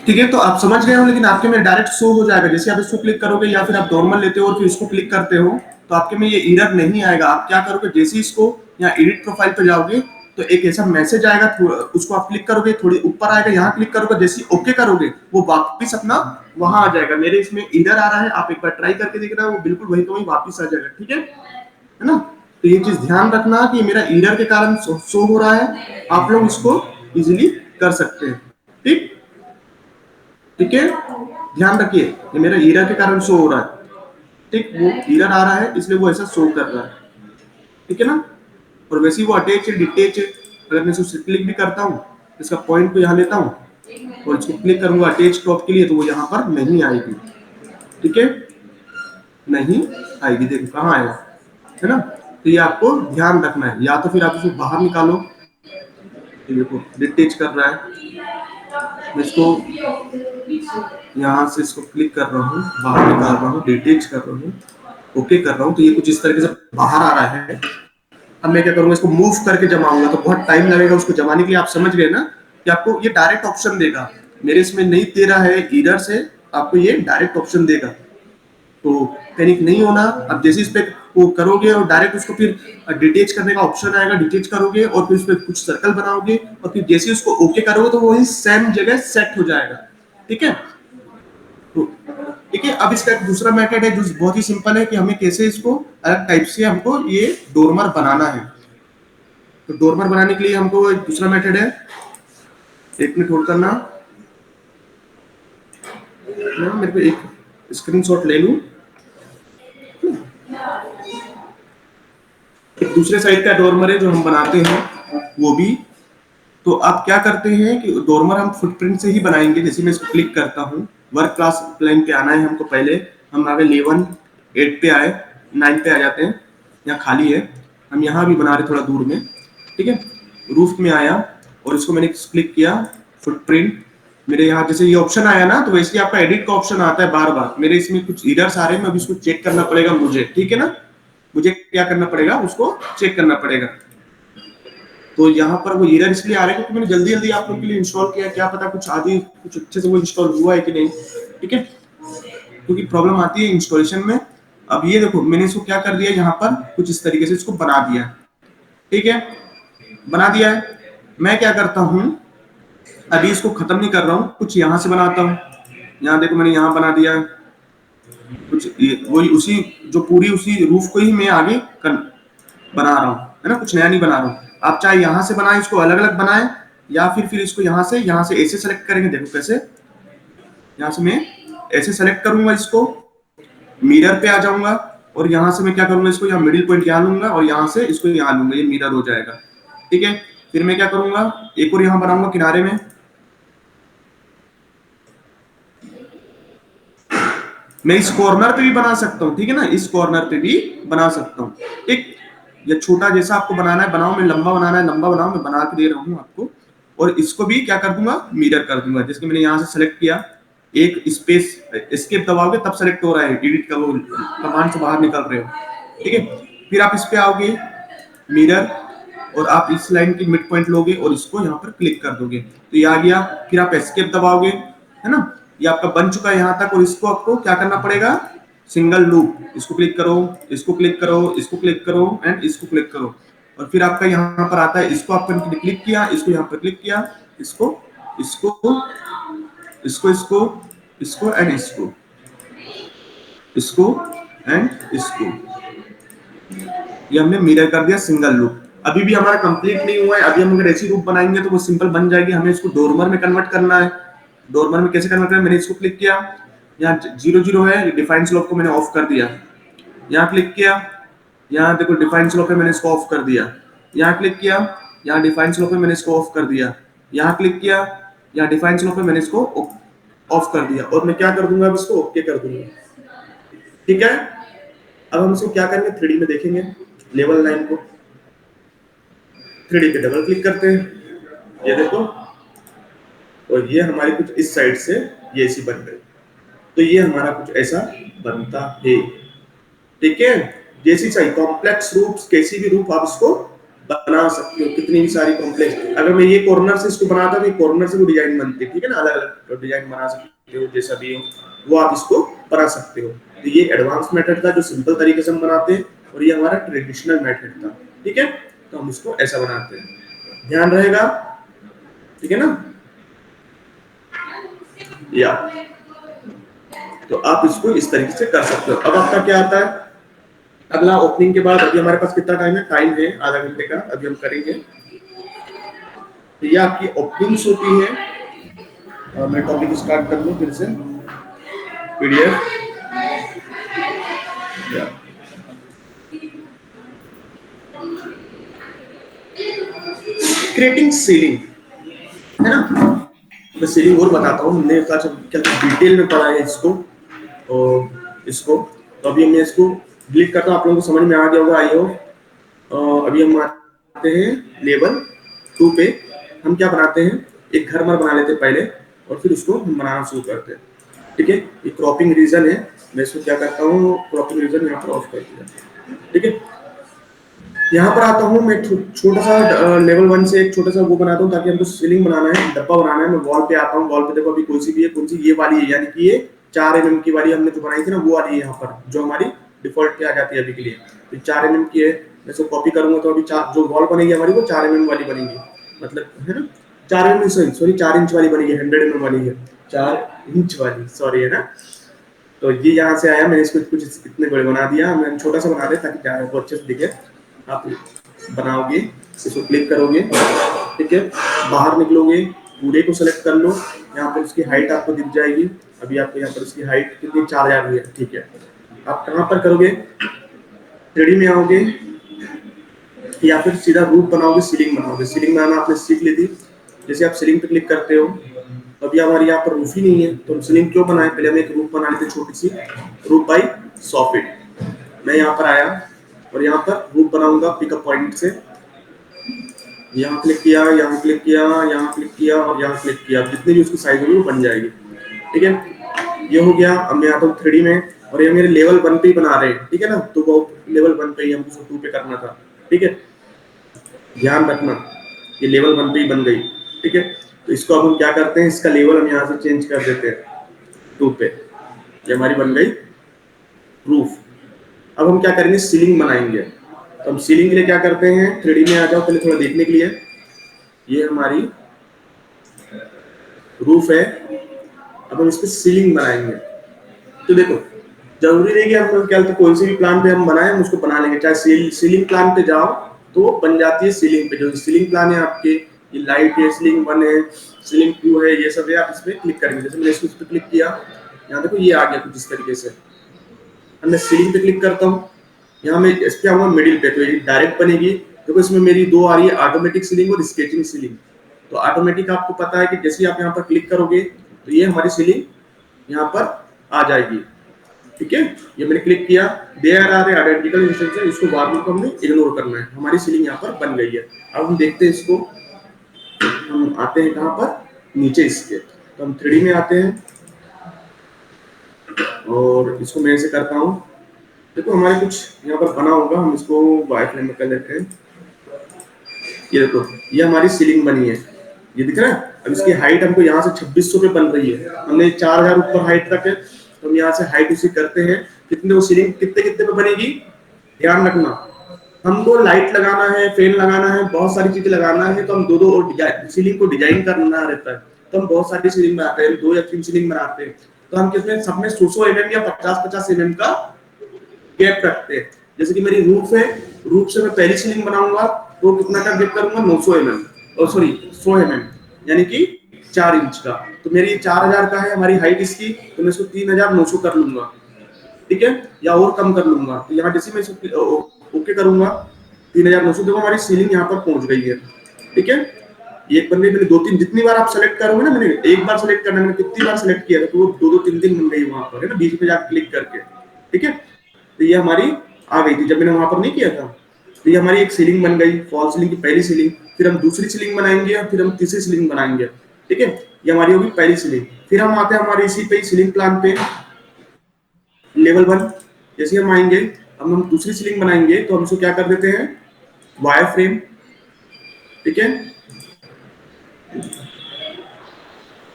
ठीक है, तो आप समझ गए हो, लेकिन आपके में डायरेक्ट शो हो जाएगा। जैसे आप इसको क्लिक करोगे या फिर आप नॉर्मल लेते हो और फिर इसको क्लिक करते हो, तो आपके में ये एरर नहीं आएगा। आप क्या करोगे, जैसे ही इसको यहाँ एडिट प्रोफाइल पे जाओगे तो एक ऐसा मैसेज आएगा, उसको आप क्लिक करोगे, थोड़ी ऊपर आएगा, यहाँ क्लिक करोगे, जैसे ही ओके करोगे वो वापस अपना वहां आ जाएगा। मेरे इसमें एरर आ रहा है, आप एक बार ट्राई करके देखना, वो बिल्कुल वही तो वही वापस आ जाएगा। ठीक है ना? तो ये चीज ध्यान रखना कि मेरा एरर के कारण शो हो रहा है, आप लोग इसको इजीली कर सकते हैं। ठीक ठीक है, ध्यान रखिए, ये मेरा एरर के कारण शो हो रहा है। ठीक, वो एरर आ रहा है इसलिए वो ऐसा शो कर रहा है। ठीक है ना? और वैसे ही वो अटैच है, डिटेच है, अगर मैं इसको क्लिक भी करता हूँ, इसका पॉइंट को यहाँ लेता हूँ और इसको क्लिक करूंगा अटैच टॉप के लिए, तो वो यहाँ पर नहीं आएगी। ठीक है, नहीं आएगी। देखो कहाँ आया, है ना? तो ये आपको ध्यान रखना है, या तो फिर आप इसको बाहर निकालो। देखो डिटेच कर रहा है, मैं इसको यहाँ से इसको क्लिक कर रहा हूँ, बाहर निकाल रहा हूँ, डिटेच कर रहा हूँ, ओके कर रहा हूँ, तो ये कुछ इस तरीके से बाहर आ रहा है। अब मैं क्या करूंगा, इसको मूव करके जमाऊंगा, तो बहुत टाइम लगेगा उसको जमाने के लिए। आप समझ गए ना कि आपको ये डायरेक्ट ऑप्शन देगा। मेरे इसमें नहीं दे रहा है एरर से, आपको ये डायरेक्ट ऑप्शन देगा, तो पैनिक नहीं होना। अब जैसे इस पे वो करोगे और डायरेक्ट उसको फिर डिटेच करने का ऑप्शन आएगा, डिटेच करोगे और फिर उस पर कुछ सर्कल बनाओगे और फिर जैसे उसको ओके करोगे तो वही सेम जगह सेट हो जाएगा। ठीक है, तो ठीक है। अब इसका एक दूसरा मेथड है जो बहुत ही सिंपल है कि हमें कैसे इसको अलग टाइप से हमको ये डोरमर बनाना है। तो डोरमर बनाने के लिए हमको एक दूसरा मेथड है, एक मिनट होल्ड करना, मेरे को एक स्क्रीनशॉट ले लूं। एक दूसरे साइड का डोरमर है जो हम बनाते हैं वो भी। तो आप क्या करते हैं कि डोरमर हम फुटप्रिंट से ही बनाएंगे। जैसे मैं इसको क्लिक करता हूँ, वर्क क्लास प्लेन पे आना है हमको, पहले हम आगे 11 8 पे आए, 9 पे आ जाते हैं, यहाँ खाली है, हम यहाँ भी बना रहे थोड़ा दूर में। ठीक है, रूफ में आया और इसको मैंने क्लिक किया फुटप्रिंट, मेरे यहाँ जैसे ये ऑप्शन आया ना, तो वैसे आपका एडिट का ऑप्शन आता है बार बार। मेरे इसमें कुछ एरर्स आ रहे हैं, मैं अभी इसको चेक करना पड़ेगा मुझे। ठीक है ना, मुझे क्या करना पड़ेगा, उसको चेक करना पड़ेगा। तो यहाँ पर वो एरर इसलिए आ रहे हैं क्योंकि मैंने जल्दी जल्दी आप लोग के लिए इंस्टॉल किया, क्या पता कुछ आदि कुछ अच्छे से वो इंस्टॉल हुआ है कि नहीं। ठीक है, क्योंकि प्रॉब्लम आती है इंस्टॉलेशन में। अब ये देखो मैंने इसको क्या कर दिया, यहाँ पर कुछ इस तरीके से इसको बना दिया। ठीक है, बना दिया है। मैं क्या करता हूँ, अभी इसको खत्म नहीं कर रहा हूँ, कुछ यहाँ से बनाता हूँ। यहाँ देखो मैंने यहाँ बना दिया कुछ, वही उसी जो पूरी उसी रूफ को ही मैं आगे बना रहा हूँ, है ना, कुछ नया नहीं बना रहा हूँ। आप चाहे यहाँ से बनाए, इसको अलग अलग बनाए, या फिर इसको यहाँ से ऐसे सेलेक्ट करेंगे। देखो कैसे, यहाँ से मैं ऐसे सेलेक्ट करूंगा, इसको मिरर पे आ जाऊंगा और यहाँ से मैं क्या करूंगा, इसको यहाँ मिडिल पॉइंट यहाँ लूंगा और यहाँ से इसको यहाँ लूंगा, ये मिरर हो जाएगा। ठीक है, फिर मैं क्या करूंगा, एक और यहाँ बनाऊंगा किनारे में, मैं इस कॉर्नर पे भी बना सकता हूँ। ठीक है ना, इस कॉर्नर पे भी बना सकता हूँ। ठीक, ये छोटा जैसा आपको बनाना है बनाओ, मैं लंबा बनाना है लंबा बनाओ, मैं बना के दे रहा हूँ आपको। और इसको भी क्या कर दूंगा, मिरर कर दूंगा। जैसे मैंने यहाँ से सेलेक्ट किया, एक स्पेस एस्केप दबाओगे तब सेलेक्ट हो रहा है, एडिट का वो कमांड से बाहर निकल रहे हो। ठीक है, फिर आप इस पे आओगे मिरर और आप इस लाइन की मिड पॉइंट लोगे और इसको यहाँ पर क्लिक कर दोगे, तो ये आ गया। फिर आप एस्केप दबाओगे, है ना, ये आपका बन चुका है यहाँ तक। और इसको आपको क्या करना पड़ेगा, सिंगल लूप, इसको क्लिक करो, इसको क्लिक करो, इसको क्लिक करो एंड इसको क्लिक करो, और फिर आपका यहाँ पर आता है, इसको आपने क्लिक किया, इसको यहाँ पर क्लिक किया, इसको इसको इसको इसको इसको एंड इसको इसको एंड इसको, ये हमने मिरर कर दिया सिंगल लूप। अभी भी हमारा कंप्लीट नहीं हुआ है, अभी हम अगर ऐसी लूप बनाएंगे तो वो सिंपल बन जाएगी। हमें इसको डोरमर में कन्वर्ट करना है। डोरमर में कैसे कन्वर्ट करना है, मैंने इसको क्लिक किया, यहाँ 0 0 है, डिफाइन स्लोप को मैंने ऑफ कर दिया, यहाँ क्लिक किया, यहाँ देखो डिफाइन स्लोप है, मैंने इसको ऑफ कर दिया, यहाँ क्लिक किया, यहाँ डिफाइन स्लोप है, मैंने इसको ऑफ कर दिया, यहाँ क्लिक किया, यहाँ डिफाइन स्लोप है, मैंने इसको ऑफ कर दिया, और मैं क्या कर दूंगा, अब इसको ओके कर दूंगा। ठीक है, अब हम इसको क्या करेंगे, 3D में देखेंगे लेवल लाइन को। 3D पे डबल क्लिक करते हैं, ये देखो, और ये हमारी कुछ इस साइड से ये ऐसी बन गई, तो ये हमारा कुछ ऐसा बनता है। ठीक है, जैसी चाहिए कॉम्प्लेक्स रूप, कैसी भी रूप आप इसको बना सकते हो कितनी भी सारी कॉम्प्लेक्स। अगर मैं ये कॉर्नर से इसको बनाता तो कॉर्नर से वो डिजाइन बनती है, ठीक है ना, अलग अलग डिजाइन बना सकते हो जैसा भी हो वो आप इसको बना सकते हो। तो ये एडवांस मेथड था जो सिंपल तरीके से हम बनाते हैं, और ये हमारा ट्रेडिशनल मेथड था, ठीक है। तो हम इसको ऐसा बनाते हैं, ध्यान रहेगा, ठीक है ना। या तो आप इसको इस तरीके से कर सकते हो। अब आपका क्या आता है अगला ओपनिंग के बाद, अभी हमारे पास कितना टाइम है आधा घंटे का, अभी हम करेंगे। तो ये आपकी ओपनिंग्स होती है। मैं टॉपिक स्टार्ट कर लूं फिर से, पीडीएफ या क्रिएटिंग सीलिंग, है ना। मैं सीलिंग और बताता हूँ, हमने क्या डिटेल में पढ़ा है इसको और इसको। तो अभी मैं इसको डिलीट करता हूँ, आप लोगों को समझ में आ गया होगा आई हो। अभी हम आते हैं लेवल 2 पे। हम क्या बनाते हैं, एक घर बना लेते हैं पहले, और फिर उसको हम बनाना शुरू करते हैं, ठीक है। ये क्रॉपिंग रीजन है, मैं इसको क्या करता हूँ क्रॉपिंग रीजन यहाँ पर ऑफ कर दिया, ठीक है। यहाँ पर आता हूँ मैं, छोटा सा लेवल 1 से एक छोटा सा वो बनाता हूँ, ताकि हमको सीलिंग बनाना है, डब्बा बनाना है। मैं वॉल पे आता हूँ, वॉल पे देखो अभी कौन सी भी है, कौन सी ये वाली है, यानी कि ये 4 mm की वाली हमने जो बनाई थी ना वो वाली है यहाँ पर, जो हमारी डिफॉल्ट पे आ जाती है अभी के लिए। तो 4 mm की है, मैं इसको कॉपी करूंगा तो अभी जो वॉल बनेगी हमारी वो 4 mm वाली बनेगी, मतलब है ना 4 mm, सॉरी 4 इंच वाली बनेगी, 100 mm वाली है, 4 इंच वाली, सॉरी, है ना। तो ये यहाँ से आया, मैंने इसको कुछ इतने बड़े बना दिया, मैंने छोटा सा बना दिया ताकि आपको अच्छे से दिखे। आप बनाओगे, इसको क्लिक करोगे, ठीक है, बाहर निकलोगे, पूरे को सेलेक्ट कर लो, यहाँ पर उसकी हाइट आपको दिख जाएगी। अभी आपको यहाँ पर उसकी हाइट कितनी 4000 है, ठीक है। आप कहाँ पर करोगे, 3D में आओगे, या फिर सीधा रूफ बनाओगे, सीलिंग बनाओगे। सीलिंग बनाना आपने सीख ली थी, जैसे आप सीलिंग पे क्लिक करते हो, अभी हमारे यहाँ पर रूफ ही नहीं है, तो हम सीलिंग क्यों बनाए, पहले हम एक रूफ बना लेते छोटी सी, रूफ बाई सॉफिट। मैं यहाँ पर आया और यहाँ पर रूफ बनाऊंगा पिकअप पॉइंट से, यहाँ क्लिक किया, यहाँ क्लिक किया, यहाँ क्लिक किया और यहाँ क्लिक किया, जितनी भी उसकी साइज होगी वो बन जाएगी, ठीक है। ये हो गया। अब मैं आता हूँ 3D में, और ये मेरे लेवल 1 पे ही बना रहे हैं, ठीक है ना, तो वो लेवल 1 पे ही हमको 2 पे करना था, ठीक है। ध्यान रखना ये लेवल 1 पे ही बन गई, ठीक है। तो इसको अब हम क्या करते हैं, इसका लेवल हम यहाँ से चेंज कर देते हैं 2 पे, ये हमारी बन गई रूफ। अब हम क्या करेंगे, सीलिंग बनाएंगे। तो हम सीलिंग के लिए क्या करते हैं, 3D में आ जाओ पहले थोड़ा देखने के लिए। ये हमारी रूफ है, अब हम इस पे सीलिंग बनाएंगे। तो देखो जरूरी नहीं कि हम क्या तो कोई से भी प्लान पे हम बनाए हम उसको बना लेंगे, चाहे सीलिंग प्लान पे जाओ तो बन जाती है सीलिंग पे। जो सीलिंग प्लान है आपके, ये लाइट है, सीलिंग 1 है, सीलिंग 2 है, ये सब है, आप इस पे क्लिक करेंगे। जैसे मैंने इस पे क्लिक किया, यहाँ देखो ये आ गया कुछ इस तरीके से। अब मैं सीलिंग पे क्लिक करता हूँ, यहाँ मैं इस पे आऊंगा मिडिल पे, तो ये डायरेक्ट बनेगी। देखो इसमें मेरी 2 आ रही है, ऑटोमेटिक सीलिंग और स्केचिंग सीलिंग। तो ऑटोमेटिक आपको पता है कि जैसे ही आप यहाँ पर क्लिक करोगे तो ये हमारी सीलिंग यहाँ पर आ जाएगी, ठीक है। ये मैंने क्लिक किया, देयर आर आइडेंटिकल इंस्टेंसेस, इसको बाद में हमने इग्नोर करना है, हमारी सीलिंग यहाँ पर बन गई है। अब हम देखते हैं इसको, हम आते हैं कहाँ पर, नीचे इसके। तो हम 3D में आते हैं और इसको मैं ऐसे करता हूँ। देखो हमारे कुछ यहाँ पर बना होगा, हम इसको वाइट फ्लेम में कर लेते हैं। ये देखो ये हमारी सीलिंग बनी है, ये दिख रहा है। अब इसकी हाइट हमको यहाँ से 2600 पे बन रही है, हमने 4000 ऊपर हाइट तक है, तो हम यहाँ से हाइट उसी करते हैं। कितने वो सीलिंग कितने कितने पे बनेगी, ध्यान रखना। हमको लाइट लगाना है, फैन लगाना है, बहुत सारी चीजें लगाना है, तो हम दो दो और सीलिंग को डिजाइन करना रहता है, तो हम बहुत सारी सीलिंग बनाते हैं, 2 या 3 सीलिंग बनाते हैं। तो हम कितने सब में 100 mm या 50 mm का गैप रखते हैं। जैसे कि मेरी रूफ है, रूफ से मैं पहली सीलिंग बनाऊंगा तो कितना का गैप करूंगा, 900 mm, और सॉरी 100 mm, यानी कि 4 इंच का। तो मेरी 4000 का है हमारी हाइट इसकी, तो मैं इसको 3900 कर लूंगा, ठीक है, या और कम कर लूंगा। तो यहाँ जैसे मैं इसको ओके करूंगा 3900, देखो हमारी सीलिंग यहाँ पर पहुंच गई है, ठीक है। एक बन गई, मैंने 2-3 जितनी बार आप सेलेक्ट करोगे ना, मैंने एक बार सेलेक्ट करना, मैंने कितनी बार सेलेक्ट किया था, तो वो 2-2-3 बन गई वहां पर, है ना, बीच में जाकर क्लिक करके, ठीक है। तो ये हमारी आ गई थी जब मैंने वहां पर नहीं किया था। तो ये हमारी एक सीलिंग बन गई, फॉल सीलिंग की पहली सीलिंग। फिर हम दूसरी सीलिंग बनाएंगे और फिर हम तीसरी सीलिंग बनाएंगे, ठीक है। ये हमारी होगी पहली सीलिंग। फिर हम आते हैं हमारे इसी पे सीलिंग प्लान पे, लेवल 1। जैसे हम आएंगे, अब हम दूसरी सीलिंग बनाएंगे, तो हम इसको क्या कर देते हैं, वायर फ्रेम, ठीक है,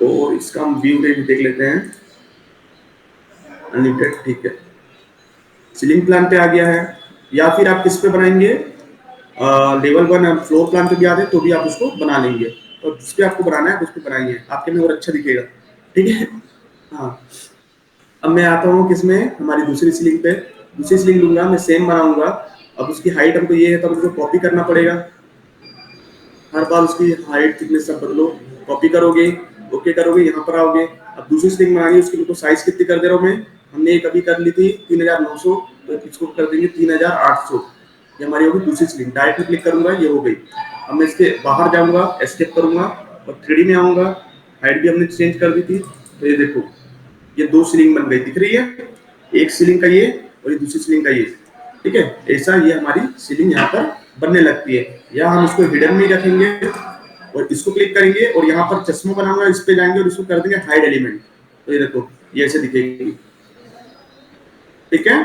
तो इसका हम व्यू रेंज देख लेते हैं, अनलिमिटेड, ठीक है। सीलिंग प्लान पे आ गया है, या फिर आप किस पे बनाएंगे, लेवल 1 फ्लोर प्लान पे भी आ जाए तो भी आप उसको बना लेंगे, और जिस पे आपको बनाना है उस पे बनाइए, आपके में और अच्छा दिखेगा, ठीक है। हाँ, अब मैं आता हूँ किसमें, हमारी दूसरी सीलिंग पे। दूसरी सीलिंग लूंगा मैं, सेम बनाऊंगा। अब उसकी हाइट हमको ये है, तो मुझे कॉपी करना पड़ेगा, हर बार उसकी हाइट थिकनेस सब बदलो, कॉपी करोगे, ओके करोगे, यहाँ पर आओगे। अब दूसरी स्ट्रिंग बनानी है, उसकी बिल्कुल साइज कितनी कर दे रहा हूँ मैं, हमने एक अभी कर ली थी 3900, तो इसको कर देंगे 3800, ये हमारी होगी दूसरी स्ट्रिंग। डायरेक्ट में क्लिक करूंगा, ये हो गई। अब मैं इसके बाहर जाऊंगा, एस्केप करूंगा और 3D में आऊंगा, हाइट भी हमने चेंज कर दी थी, तो ये देखो ये दो सीलिंग बन गई, दिख रही है, एक सीलिंग का ये और ये दूसरी सीलिंग का ये, ठीक है। ऐसा ये हमारी सीलिंग यहाँ पर बनने लगती है। या हम इसको हिडन में रखेंगे और इसको क्लिक करेंगे और यहाँ पर चश्मा बनाऊंगा, इस पे जाएंगे और इसको कर देंगे हाइड एलिमेंट, तो ये देखो ये ऐसे दिखेगी, ठीक है।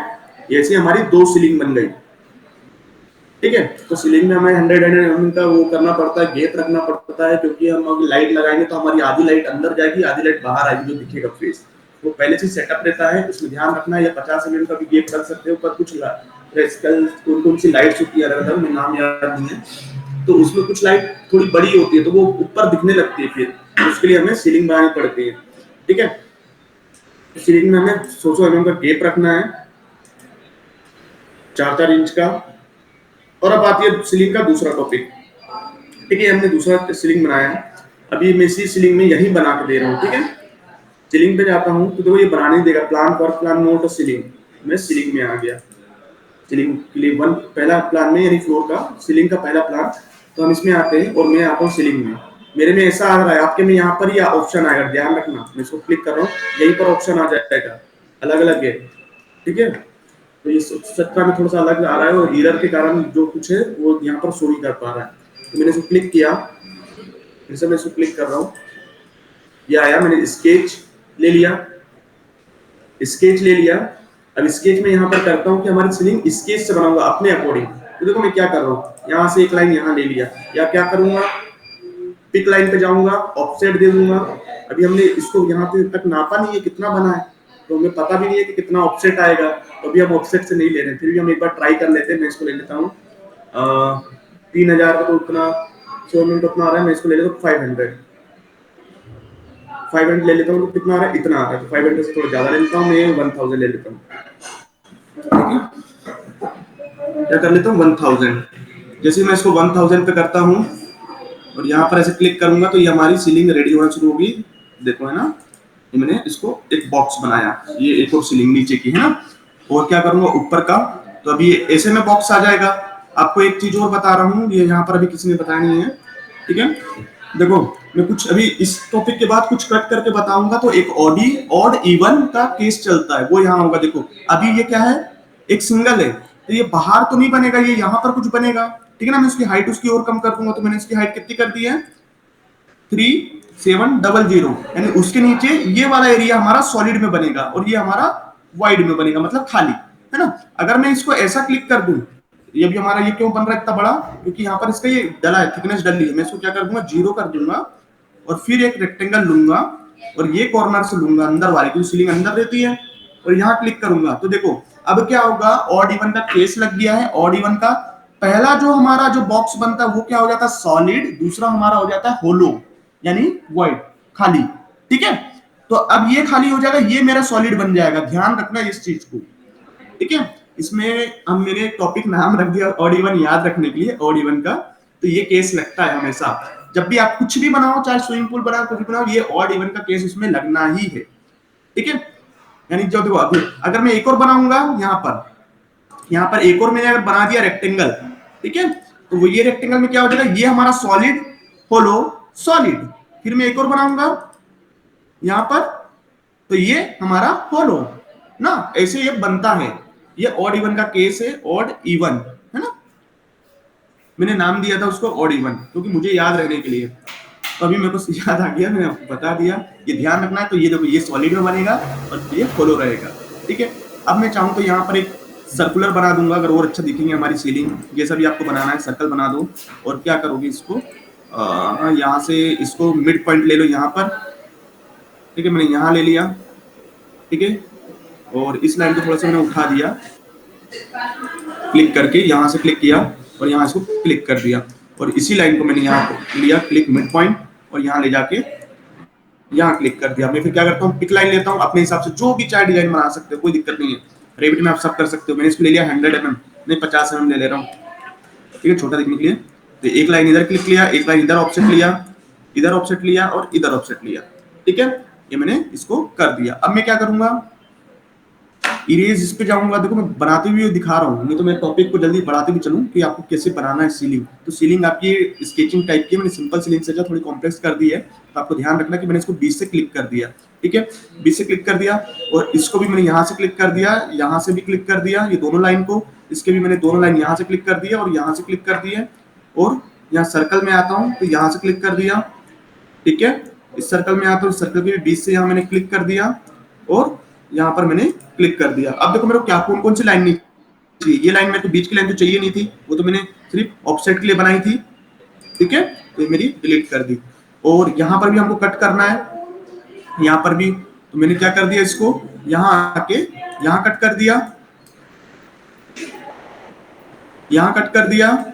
ये ऐसी हमारी दो सीलिंग बन गई, ठीक है। तो सीलिंग में हमें 100 का वो करना पड़ता है, गैप रखना पड़ता है, क्योंकि हम अगर लाइट लगाएंगे तो हमारी आधी लाइट अंदर जाएगी, आधी लाइट बाहर आएगी, जो दिखेगा फेस, वो पहले से सेटअप रहता है, इसमें ध्यान रखना है। या 50 mm का भी गैप रख सकते हो, पर कुछ कौन सी लाइट्स होती है, अलग अलग नाम याद नहीं है, तो उसमें कुछ लाइट थोड़ी बड़ी होती है, तो वो ऊपर दिखने लगती है, फिर उसके लिए हमें सीलिंग बनानी पड़ती है, ठीक है। सीलिंग में हमें 100 mm का गैप रखना है, 4-4 इंच का। और अब आती है सीलिंग का दूसरा टॉपिक, ठीक है। हमने दूसरा सीलिंग बनाया है, अभी मैं इसी सीलिंग में यही बना के दे रहा हूँ, ठीक है। सीलिंग पे जाता हूँ तो देखो ये बनाने नहीं देगा, प्लान पर प्लान नोट और सीलिंग, मैं सीलिंग में आ गया। सीलिंग के लिए वन पहला प्लान में, यानी फ्लोर का सीलिंग का पहला प्लान, तो हम इसमें आते हैं और मैं आता हूँ सीलिंग में। मेरे में ऐसा आ रहा है, आपके में यहाँ पर ही ऑप्शन आएगा, ध्यान रखना, मैं इसको क्लिक कर रहा हूँ, यहीं पर ऑप्शन आ जाएगा, अलग अलग है, ठीक है। तो ये सत्ता में थोड़ा सा अलग आ रहा है, और एरर के कारण जो कुछ है वो यहाँ पर शो नहीं कर पा रहा है। तो मैंने इसको क्लिक किया, जैसे मैं इसको क्लिक कर रहा हूँ, ये आया, मैंने स्केच ले लिया, स्केच ले लिया। अब स्केच में यहाँ पर करता हूँ कि हमारी सीलिंग स्केच से बनाऊंगा अपने अकॉर्डिंग। तो देखो मैं क्या कर रहा हूँ, यहाँ से एक लाइन यहाँ ले लिया, या क्या करूंगा, पिक लाइन पे जाऊंगा, ऑफसेट दे दूंगा। अभी हमने इसको यहाँ पे तक नापा नहीं है कितना बना है, तो हमें पता भी नहीं है कि कितना ऑफसेट आएगा, तो अभी हम ऑफसेट से नहीं ले रहे हैं, फिर भी हम एक बार ट्राई कर लेते हैं। मैं इसको ले लेता हूँ 3000 का, तो उतना 100 मिनट उतना आ रहा है, मैं इसको ले लेता हूँ 500 ले लेता हूँ, तो कितना आ रहा है, इतना आ रहा है, तो 500 से थोड़ा ज्यादा ले लेता हूँ, मैं 1000 ले लेता हूँ, क्या कर लेता हूँ 1000। जैसे मैं इसको 1000 पे करता हूँ और यहाँ पर ऐसे क्लिक करूंगा, तो ये हमारी सीलिंग रेडी होना शुरू होगी, देखो है ना, ये मैंने इसको एक बॉक्स बनाया, ये एक और सीलिंग नीचे की है ना। और क्या करूंगा ऊपर का, तो अभी ऐसे में बॉक्स आ जाएगा। आपको एक चीज और बता रहा हूँ, ये यहाँ पर अभी किसी ने बताया नहीं है, ठीक है। देखो मैं कुछ अभी इस टॉपिक के बाद कुछ कट करके बताऊंगा, तो एक ऑड इवन का केस चलता है, वो यहाँ होगा। देखो अभी ये क्या है, एक सिंगल है, तो ये बाहर तो नहीं बनेगा, ये यहाँ पर कुछ बनेगा, ठीक है ना। मैं उसकी हाइट उसकी और कम कर दूंगा, तो मैंने इसकी हाइट कितनी कर दी है, 3700, यानी उसके नीचे ये वाला एरिया हमारा सॉलिड में बनेगा और ये हमारा वाइड में बनेगा, मतलब खाली, है ना। अगर मैं इसको ऐसा क्लिक कर दूं, ये भी हमारा, ये क्यों बन रहा है इतना बड़ा, क्योंकि यहाँ पर इसका ये डला है, थिकनेस डली है। मैं इसको क्या कर दूंगा, 0 कर दूंगा और फिर एक रेक्टेंगल लूंगा और ये कॉर्नर से लूंगा अंदर वाली, क्योंकि सीलिंग अंदर रहती है, और यहाँ क्लिक करूंगा। तो देखो अब क्या होगा, ऑड इवन का केस लग गया है। ऑड इवन का पहला जो हमारा जो बॉक्स बनता है वो क्या हो जाता है, सॉलिड, दूसरा हमारा हो जाता है होलो, यानी वाइड, खाली, ठीक है। तो अब ये खाली हो जाएगा, ये मेरा सॉलिड बन जाएगा, ध्यान रखना इस चीज को, ठीक है। इसमें हम मैंने टॉपिक नाम रख दिया ऑड इवन, याद रखने के लिए ऑड इवन का। तो ये केस लगता है हमेशा, जब भी आप कुछ भी बनाओ, चाहे स्विमिंग पूल बनाओ, कुछ भी बनाओ, ये ऑड इवन का केस उसमें लगना ही है, ठीक है। यानी जो देखो अभी अगर मैं एक और बनाऊंगा, यहाँ पर एक और मैंने अगर बना दिया रेक्टेंगल, ठीक है, तो वो ये रेक्टेंगल में क्या हो जाएगा, ये हमारा सॉलिड, होलो, सॉलिड। फिर मैं एक और बनाऊंगा यहाँ पर, तो ये हमारा होलो ना, ऐसे ये बनता है। ये ऑड इवन का केस है, ऑड इवन, है ना। मैंने नाम दिया था उसको ऑड इवन, क्योंकि मुझे याद रहने के लिए, तो अभी मेरे को याद आ गया, मैंने आपको बता दिया, ये ध्यान रखना है। तो ये देखो ये सॉलिड में बनेगा और ये होलो रहेगा, ठीक है। अब मैं चाहूँ तो यहाँ पर एक सर्कुलर बना दूंगा, अगर और अच्छा दिखेंगे हमारी सीलिंग। जैसा भी आपको बनाना है सर्कल बना दो, और क्या करोगे, इसको यहाँ से इसको मिड पॉइंट ले लो यहाँ पर, ठीक है, मैंने यहाँ ले लिया, ठीक है, और इस लाइन को थोड़ा सा मैंने उठा दिया, क्लिक करके यहाँ से क्लिक किया और यहाँ इसको क्लिक कर दिया, और इसी लाइन को मैंने यहाँ लिया क्लिक मिड पॉइंट और यहाँ ले जाके यहाँ क्लिक कर दिया। मैं फिर क्या करता हूँ, पिक लाइन लेता हूँ, अपने हिसाब से जो भी चाहे डिजाइन बना सकते हो, कोई दिक्कत नहीं है, रेविट में आप सब कर सकते हो। मैंने इसको ले लिया 100 mm, नहीं 50 mm ले रहा हूँ, ठीक है, छोटा दिखने के लिए। तो एक लाइन इधर क्लिक लिया, एक लाइन इधर ऑफसेट लिया, इधर ऑफसेट लिया और इधर ऑफसेट लिया, ठीक है, ये मैंने इसको कर दिया। अब मैं क्या करूंगा, इरेज इस पे जाऊंगा, देखो मैं बनाते हुए दिखा रहा हूँ, नहीं तो मैं टॉपिक को जल्दी बढ़ाते भी चलूं कि आपको कैसे बनाना है सीलिंग। तो सीलिंग आपकी स्केचिंग टाइप की, मैंने सिंपल सीलिंग से थोड़ी कॉम्प्लेक्स कर दी है, तो आपको ध्यान रखना कि मैंने इसको 20 से क्लिक कर दिया, ठीक है, 20 से क्लिक कर दिया, और इसको भी मैंने यहाँ से क्लिक कर दिया, यहाँ से भी क्लिक कर दिया, ये दोनों लाइन को, इसके भी मैंने दोनों लाइन यहाँ से क्लिक कर दिया और यहाँ से क्लिक कर दिया, और यहाँ सर्कल में आता हूँ तो यहाँ से क्लिक कर दिया, ठीक है, इस सर्कल में आता हूँ, सर्कल के 20 से यहाँ मैंने क्लिक कर दिया और यहाँ पर मैंने क्लिक कर दिया। अब देखो मेरे को क्या कौन कौन सी लाइन नहीं चाहिए, ये लाइन मेरे को बीच की लाइन तो चाहिए नहीं थी, वो तो मैंने सिर्फ ऑफसेट के लिए बनाई थी, ठीक है, तो ये मेरी डिलीट कर दी। और यहाँ पर भी हमको कट करना है, यहाँ पर भी, तो मैंने क्या कर दिया, इसको यहाँ आके यहाँ कट कर दिया, यहाँ कट कर दिया,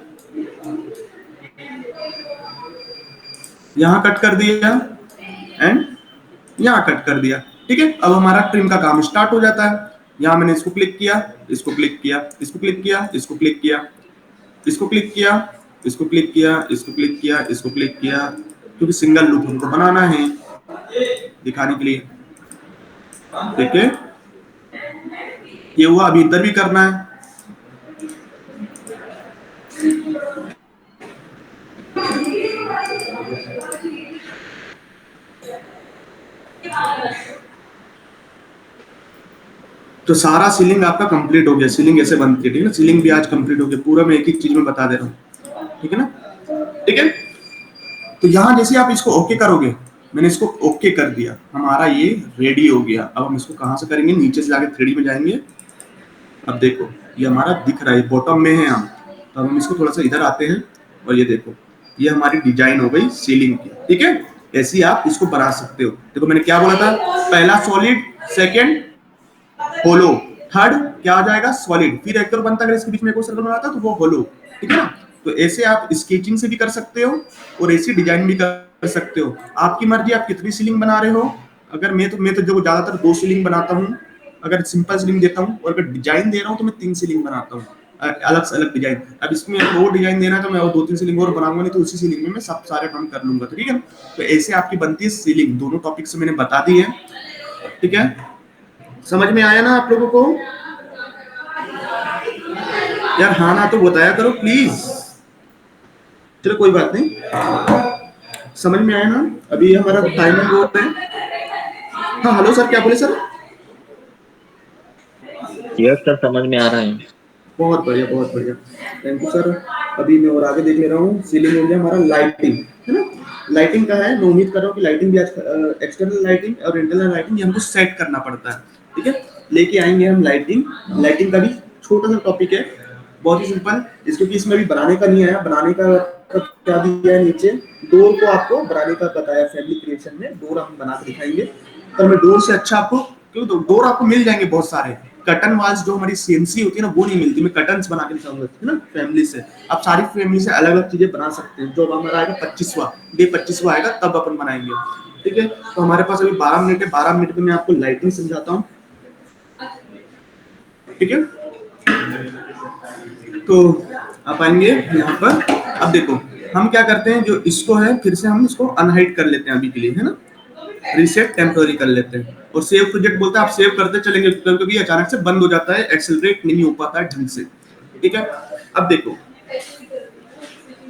यहाँ कट कर दिया एंड यहाँ कट कर दिया, ठीक है। अब हमारा ट्रिम का काम स्टार्ट हो जाता है। यहाँ मैंने इसको क्लिक किया, इसको क्लिक किया, इसको क्लिक किया, इसको क्लिक किया, इसको क्लिक किया, इसको क्लिक किया, इसको क्लिक किया, इसको क्लिक किया, क्योंकि सिंगल लूप हमको बनाना है दिखाने के लिए, ठीक है, ये हुआ। अभी इधर भी करना है, तो सारा सीलिंग आपका कंप्लीट हो गया। सीलिंग ऐसे बनती है, ठीक है ना, सीलिंग भी आज कंप्लीट हो गया, पूरा मैं एक एक चीज में बता दे रहा हूँ, ठीक है ना, ठीक है। तो यहाँ जैसे आप इसको ओके करोगे, मैंने इसको ओके कर दिया, हमारा ये रेडी हो गया। अब हम इसको कहाँ से करेंगे, नीचे से जाके 3D में जाएंगे। अब देखो ये हमारा दिख रहा है, बॉटम में है हम, तो अब हम इसको थोड़ा सा इधर आते हैं और ये देखो ये हमारी डिजाइन हो गई सीलिंग की, ठीक है। ऐसे ही आप इसको बना सकते हो। देखो मैंने क्या बोला था, पहला सॉलिड, सेकेंड होलो, थर्ड क्या हो जाएगा, सॉलिड, फिर एक बनता है, अगर इसके बीच में एक और सर्कल बनाता तो वो होलो, ठीक है ना। तो ऐसे आप स्केचिंग से भी कर सकते हो और ऐसी डिजाइन भी कर सकते हो, आपकी मर्जी आप कितनी सीलिंग बना रहे हो। अगर मैं तो जो ज्यादातर 2 सीलिंग बनाता हूँ, अगर सिंपल सीलिंग देता हूँ, और अगर डिजाइन दे रहा हूँ तो मैं 3 सीलिंग बनाता हूँ, अलग से अलग डिजाइन। अब इसमें अगर और डिजाइन देना है तो मैं और 2-3 सीलिंग और बनाऊंगा, नहीं तो उसी सीलिंग में मैं सब सारे काम कर लूंगा, ठीक है। तो ऐसे आपकी बनती है सीलिंग। दोनों टॉपिक से मैंने बता दी है, ठीक है, समझ में आया ना आप लोगों को यार? हाँ ना तो बताया करो प्लीज। चलो कोई बात नहीं, समझ में आया ना? अभी हमारा टाइमिंग हो रहा है। हाँ हेलो सर, क्या बोले सर?
यस सर, समझ में आ रहा है।
बहुत बढ़िया, बहुत बढ़िया, थैंक यू सर। अभी मैं और आगे देख ले रहा हूँ। सीलिंग हो गया हमारा, लाइटिंग है ना, लाइटिंग का है। मैं उम्मीद कर रहा हूँ कि लाइटिंग भी आज एक्सटर्नल लाइटिंग और इंटरनल लाइटिंग ये हमको सेट करना पड़ता है, ठीक है। लेके आएंगे हम लाइटिंग। लाइटिंग का भी छोटा सा टॉपिक है, बहुत ही सिंपल, इसको कि इसमें भी बनाने का नहीं आया। बनाने का क्या दिया है नीचे, डोर को आपको बनाने का बताया फैमिली क्रिएशन में, डोर हम बना के दिखाएंगे। पर मैं डोर से अच्छा आपको, क्यों डोर आपको मिल जाएंगे बहुत सारे, कर्टन वाल्स जो हमारी सीएनसी होती है ना वो नहीं मिलती, मैं कर्टन्स बना के दिखाऊंगा, है ना, फैमिली से। आप सारी फैमिली से अलग अलग चीजें बना सकते हैं। जो हमारा आएगा 25वां डे, 25वां आएगा तब अपन बनाएंगे, ठीक है। तो हमारे पास अभी 12 मिनट है, 12 मिनट में मैं आपको लाइटिंग समझाता हूँ, ठीक है। तो आप आएंगे यहाँ पर। अब देखो हम क्या करते हैं, जो इसको है फिर से हम इसको अनहाइड कर लेते हैं अभी के लिए, है ना, रीसेट टेम्पररी कर लेते हैं, और सेव प्रोजेक्ट बोलते हैं। आप सेव करते चलेंगे, क्योंकि अचानक से बंद हो जाता है, एक्सेलरेट नहीं हो पाता है ढंग से, ठीक है। अब देखो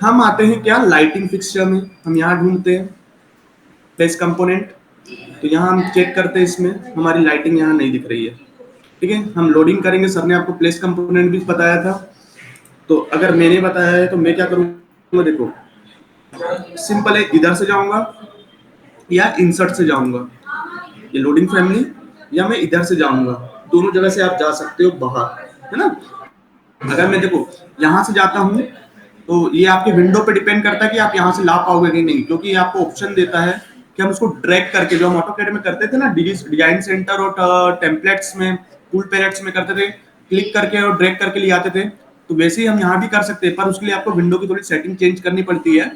हम आते हैं क्या, लाइटिंग फिक्सचर में। हम यहाँ ढूंढते हैं प्लेस कंपोनेंट, तो यहाँ हम चेक करते हैं, इसमें हमारी लाइटिंग यहाँ नहीं दिख रही है, ठीक है। हम लोडिंग करेंगे, सर ने आपको प्लेस कंपोनेंट भी बताया था, तो अगर मैंने बताया है तो मैं क्या करूँगा, देखो सिंपल है, इधर से जाऊंगा या इंसर्ट से जाऊंगा, ये लोडिंग फैमिली, या मैं इधर से जाऊंगा, दोनों जगह से आप जा सकते हो बाहर, है ना। अगर मैं देखो यहाँ से जाता हूँ तो ये आपके विंडो पे डिपेंड करता है कि आप यहाँ से ला पाओगे कि नहीं, क्योंकि ये आपको ऑप्शन देता है कि हम उसको ड्रैग करके, जो हम ऑटोकैड में करते थे ना डिजाइन सेंटर और टेम्पलेट्स में, टूल पैलेट्स में करते थे, क्लिक करके और ड्रैग करके ले आते थे, तो वैसे ही हम यहाँ भी कर सकते हैं, पर उसके लिए आपको विंडो की थोड़ी सेटिंग चेंज करनी पड़ती है।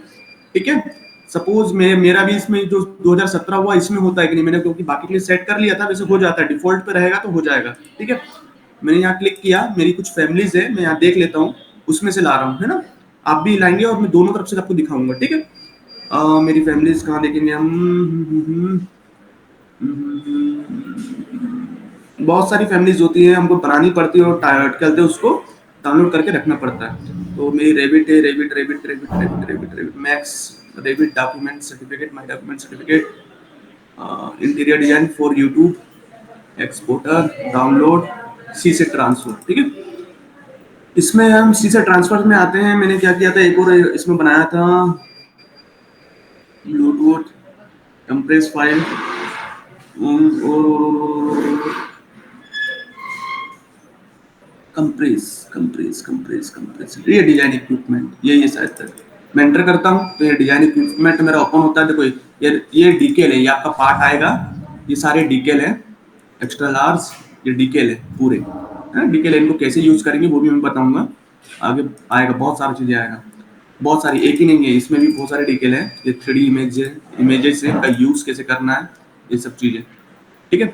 ठीक है, सपोज मेरा भी इसमें जो 2017 हुआ इसमें होता है कि नहीं, मैंने क्योंकि बाकी के लिए सेट कर लिया था, वैसे हो जाता है, डिफॉल्ट पे रहेगा तो हो जाएगा। ठीक है, मैंने यहाँ क्लिक किया, मेरी कुछ फैमिलीज है, मैं यहाँ देख लेता हूँ, उसमें से ला रहा हूँ, है ना। आप भी लाएंगे और मैं दोनों तरफ से आपको दिखाऊंगा। ठीक है, मेरी फैमिलीज कहाँ देखेंगे हम। बहुत सारी फैमिलीज होती है, हमको बनानी पड़ती है और कहते हैं उसको डाउनलोड करके रखना पड़ता है। तो मेरी रेबिट है, rabbit rabbit rabbit rabbit rabbit rabbit max, rabbit document certificate, my document certificate, interior design for YouTube, exporter, download, C से ट्रांसफर। ठीक है, इसमें हम सी से ट्रांसफर में आते हैं। मैंने क्या किया था, एक और इसमें बनाया था ब्लूटूथ कंप्रेस फाइल और कंप्रेस कंप्रेस कंप्रेस कंप्रेस, ये डिजाइन इक्विपमेंट, ये शायद तक मैं एंटर करता हूँ तो ये डिजाइन इक्विपमेंट मेरा ओपन होता है। देखो ये डीकेल है, ये आपका पार्ट आएगा, ये सारे डीकेल है, एक्स्ट्रा लार्ज, ये डीकेल है पूरे, है ना। डीकेल है, इनको कैसे यूज करेंगे वो भी मैं बताऊंगा, आगे आएगा, बहुत सारी चीजें आएगा, बहुत सारी, एक ही नहीं है, इसमें भी बहुत सारे डीकेल है। ये 3D इमेजेस है, इनका यूज कैसे करना है, ये सब चीजें। ठीक है,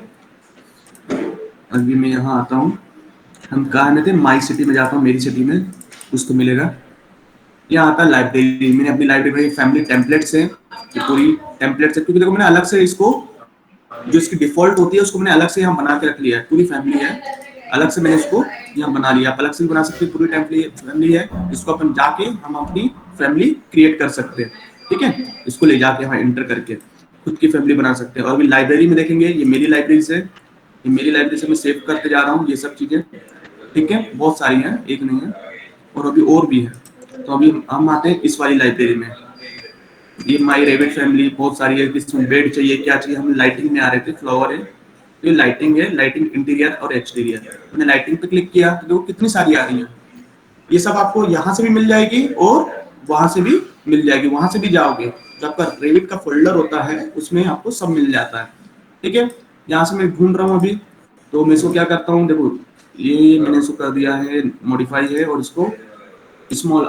अभी मैं यहाँ आता हूँ, हम कहाँ में थे, माई सिटी में जाता हूँ, मेरी सिटी में कुछ तो मिलेगा। यहाँ आता है लाइब्रेरी, मैंने अपनी लाइब्रेरी में फैमिली टेम्पलेट्स है, ये पूरी टेम्पलेट्स है, क्योंकि देखो मैंने अलग से इसको, जो इसकी डिफॉल्ट होती है उसको मैंने अलग से यहाँ बना के रख लिया है, पूरी फैमिली है, अलग से मैंने इसको यहाँ बना लिया। आप अलग से भी बना सकते हैं, पूरी फैमिली है, इसको अपन जाके हम अपनी फैमिली क्रिएट कर सकते हैं। ठीक है, इसको ले जाके यहाँ एंटर करके खुद की फैमिली बना सकते हैं। और अभी लाइब्रेरी में देखेंगे, ये मेरी लाइब्रेरी से, ये मेरी लाइब्रेरी से मैं सेव करते जा रहा हूँ ये सब चीजें। ठीक है, बहुत सारी हैं, एक नहीं है, और अभी और भी है। तो अभी हम आते हैं इस वाली लाइब्रेरी में, ये माई रेबिट फैमिली बहुत सारी है, किसमें बेड चाहिए, क्या चाहिए, हम लाइटिंग में आ रहे थे, फ्लावर है, तो ये लाइटिंग है, लाइटिंग इंटीरियर और एक्सटीरियर। मैंने लाइटिंग पे क्लिक किया तो देखो कितनी सारी आ रही है, ये सब आपको यहाँ से भी मिल जाएगी और वहां से भी मिल जाएगी, वहां से भी जाओगे जो आपका रेबिट का फोल्डर होता है उसमें आपको सब मिल जाता है। ठीक है, यहाँ से मैं ढूंढ रहा हूँ अभी, तो मैं इसको क्या करता हूँ, देखो ये मैंने इसको कर दिया है, मॉडिफाई है, और इसको स्मॉल,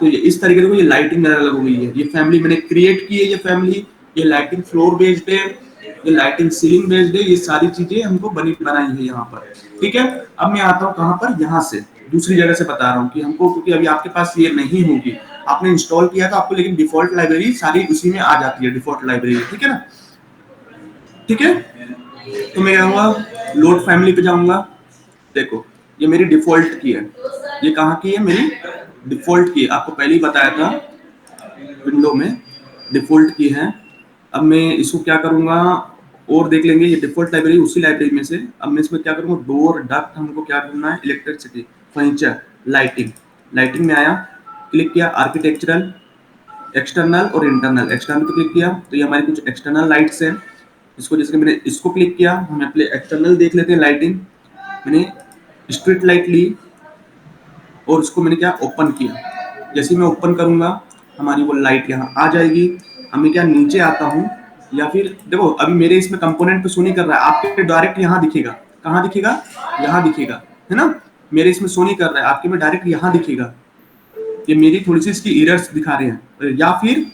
तो ये इस तरीके से ये लाइटिंग अलग हो गई है, ये फैमिली मैंने क्रिएट की है, ये फैमिली, ये लाइटिंग फ्लोर बेस्ड है, ये लाइटिंग सीलिंग बेस्ड है, ये सारी चीजें हमको बनाई है यहाँ पर। ठीक है, अब मैं आता हूँ कहाँ पर, यहाँ से दूसरी जगह से बता रहा हूँ कि हमको, क्योंकि अभी आपके पास ये नहीं होगी, आपने इंस्टॉल किया था आपको, लेकिन डिफॉल्ट लाइब्रेरी सारी उसी में आ जाती है, डिफॉल्ट लाइब्रेरी। ठीक है ना, ठीक है, तो मैं कहूँगा लोड फैमिली पे जाऊंगा, देखो ये मेरी डिफॉल्ट की है, ये कहाँ की है, मेरी डिफॉल्ट की, आपको पहले ही बताया था विंडो में डिफॉल्ट की है। अब मैं इसको क्या करूंगा, और देख लेंगे, ये डिफॉल्ट लाइब्रेरी उसी लाइब्रेरी में से। अब मैं इसमें क्या करूंगा, डोर डक्ट हमको क्या करना है, इलेक्ट्रिसिटी, फर्नीचर, लाइटिंग, लाइटिंग में आया, क्लिक किया, आर्किटेक्चरल, एक्सटर्नल और इंटरनल, एक्सटर्नल पे क्लिक किया तो ये हमारी कुछ एक्सटर्नल लाइट्स हैं, इसको जैसे कि मैंने इसको क्लिक किया, हम अपने एक्सटर्नल देख लेते हैं, लाइटिंग, मैंने स्ट्रीट लाइट ली और उसको मैंने क्या ओपन किया, जैसे मैं ओपन करूंगा हमारी वो लाइट यहाँ आ जाएगी। हमें क्या नीचे आता हूँ, या फिर देखो अभी मेरे इसमें कंपोनेंट पे शो नहीं कर रहा है, आपके डायरेक्ट यहाँ दिखेगा, कहाँ दिखेगा, यहाँ दिखेगा, है ना, मेरे इसमें शो नहीं कर रहा है, आपके में डायरेक्ट यहाँ दिखेगा। ये मेरी थोड़ी सी इसकी एरर्स दिखा रहे हैं, या फिर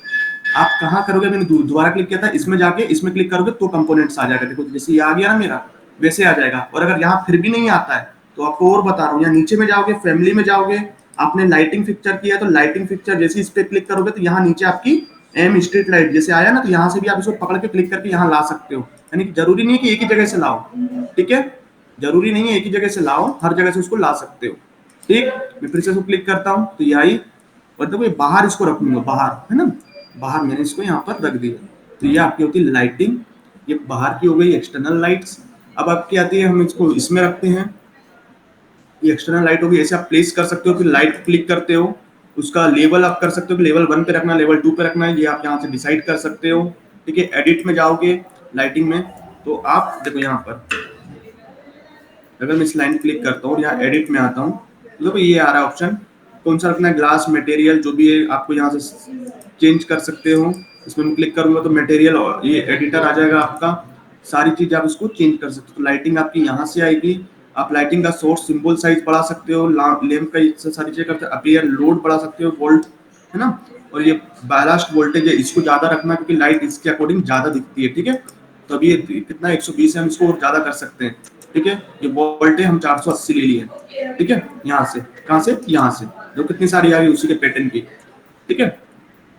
आप कहाँ करोगे, मैंने दोबारा क्लिक किया था, इसमें जाके इसमें क्लिक करोगे तो कंपोनेंट्स आ जाएगा, देखो जैसे ये आ गया ना मेरा, वैसे आ जाएगा। और अगर यहाँ फिर भी नहीं आता है तो आपको और बता रहा हूँ, यहाँ नीचे में जाओगे, फैमिली में जाओगे, आपने लाइटिंग फिक्चर किया तो लाइटिंग फिक्चर जैसे इस पे क्लिक करोगे तो यहाँ नीचे आपकी एम स्ट्रीट लाइट जैसे आया ना, तो यहाँ से भी आप इसको पकड़ के क्लिक करके यहाँ ला सकते हो, यानी कि जरूरी नहीं है कि एक ही जगह से लाओ। ठीक है, जरूरी नहीं है एक ही जगह से लाओ, हर जगह से उसको ला सकते हो। ठीक, मैं फिर से इसको क्लिक करता हूँ तो ये आई, और देखो ये बाहर इसको रखूंगा, बाहर, है ना, बाहर मैंने इसको यहाँ पर रख दिया, तो ये आपकी होती है लाइटिंग, ये बाहर की हो गई एक्सटर्नल लाइट्स। अब आपकी आती है, हम इसको इसमें रखते हैं, ये एक्सटर्नल लाइट होगी, ऐसे आप प्लेस कर सकते हो, फिर लाइट क्लिक करते हो, उसका लेवल आप कर सकते हो कि लेवल 1 पे रखना है, लेवल 2 पे रखना है, ये आप यहाँ से डिसाइड कर सकते हो। ठीक है, एडिट में जाओगे लाइटिंग में, तो आप देखो यहाँ पर अगर मैं इस लाइन क्लिक करता हूँ, यहाँ एडिट में आता हूँ, तो देखो ये आ रहा है ऑप्शन, कौन सा रखना है, ग्लास मटेरियल जो भी है आपको यहाँ से चेंज कर सकते हो। इसमें मैं क्लिक करूंगा तो मटेरियल और ये एडिटर आ जाएगा आपका, सारी चीज आप इसको चेंज कर सकते हो। लाइटिंग आपकी यहाँ से आएगी, आप लाइटिंग का सोर्स सिंबल साइज बढ़ा सकते हो, लैंप का सारी चीजें करते हो, अपीयर लोड बढ़ा सकते हो, वोल्ट है ना, और ये बैलास्ट वोल्टेज है इसको ज्यादा रखना क्योंकि लाइट इसके अकॉर्डिंग ज्यादा दिखती है, ठीक है। तो अभी ये कितना 120 है, हम इसको और ज्यादा कर सकते हैं, ठीक है। ये वोल्टेज हम 480 ले लिए, ठीक है। यहाँ से कहाँ से, यहाँ से जो कितनी सारी आ गई उसी के पैटर्न की, ठीक है।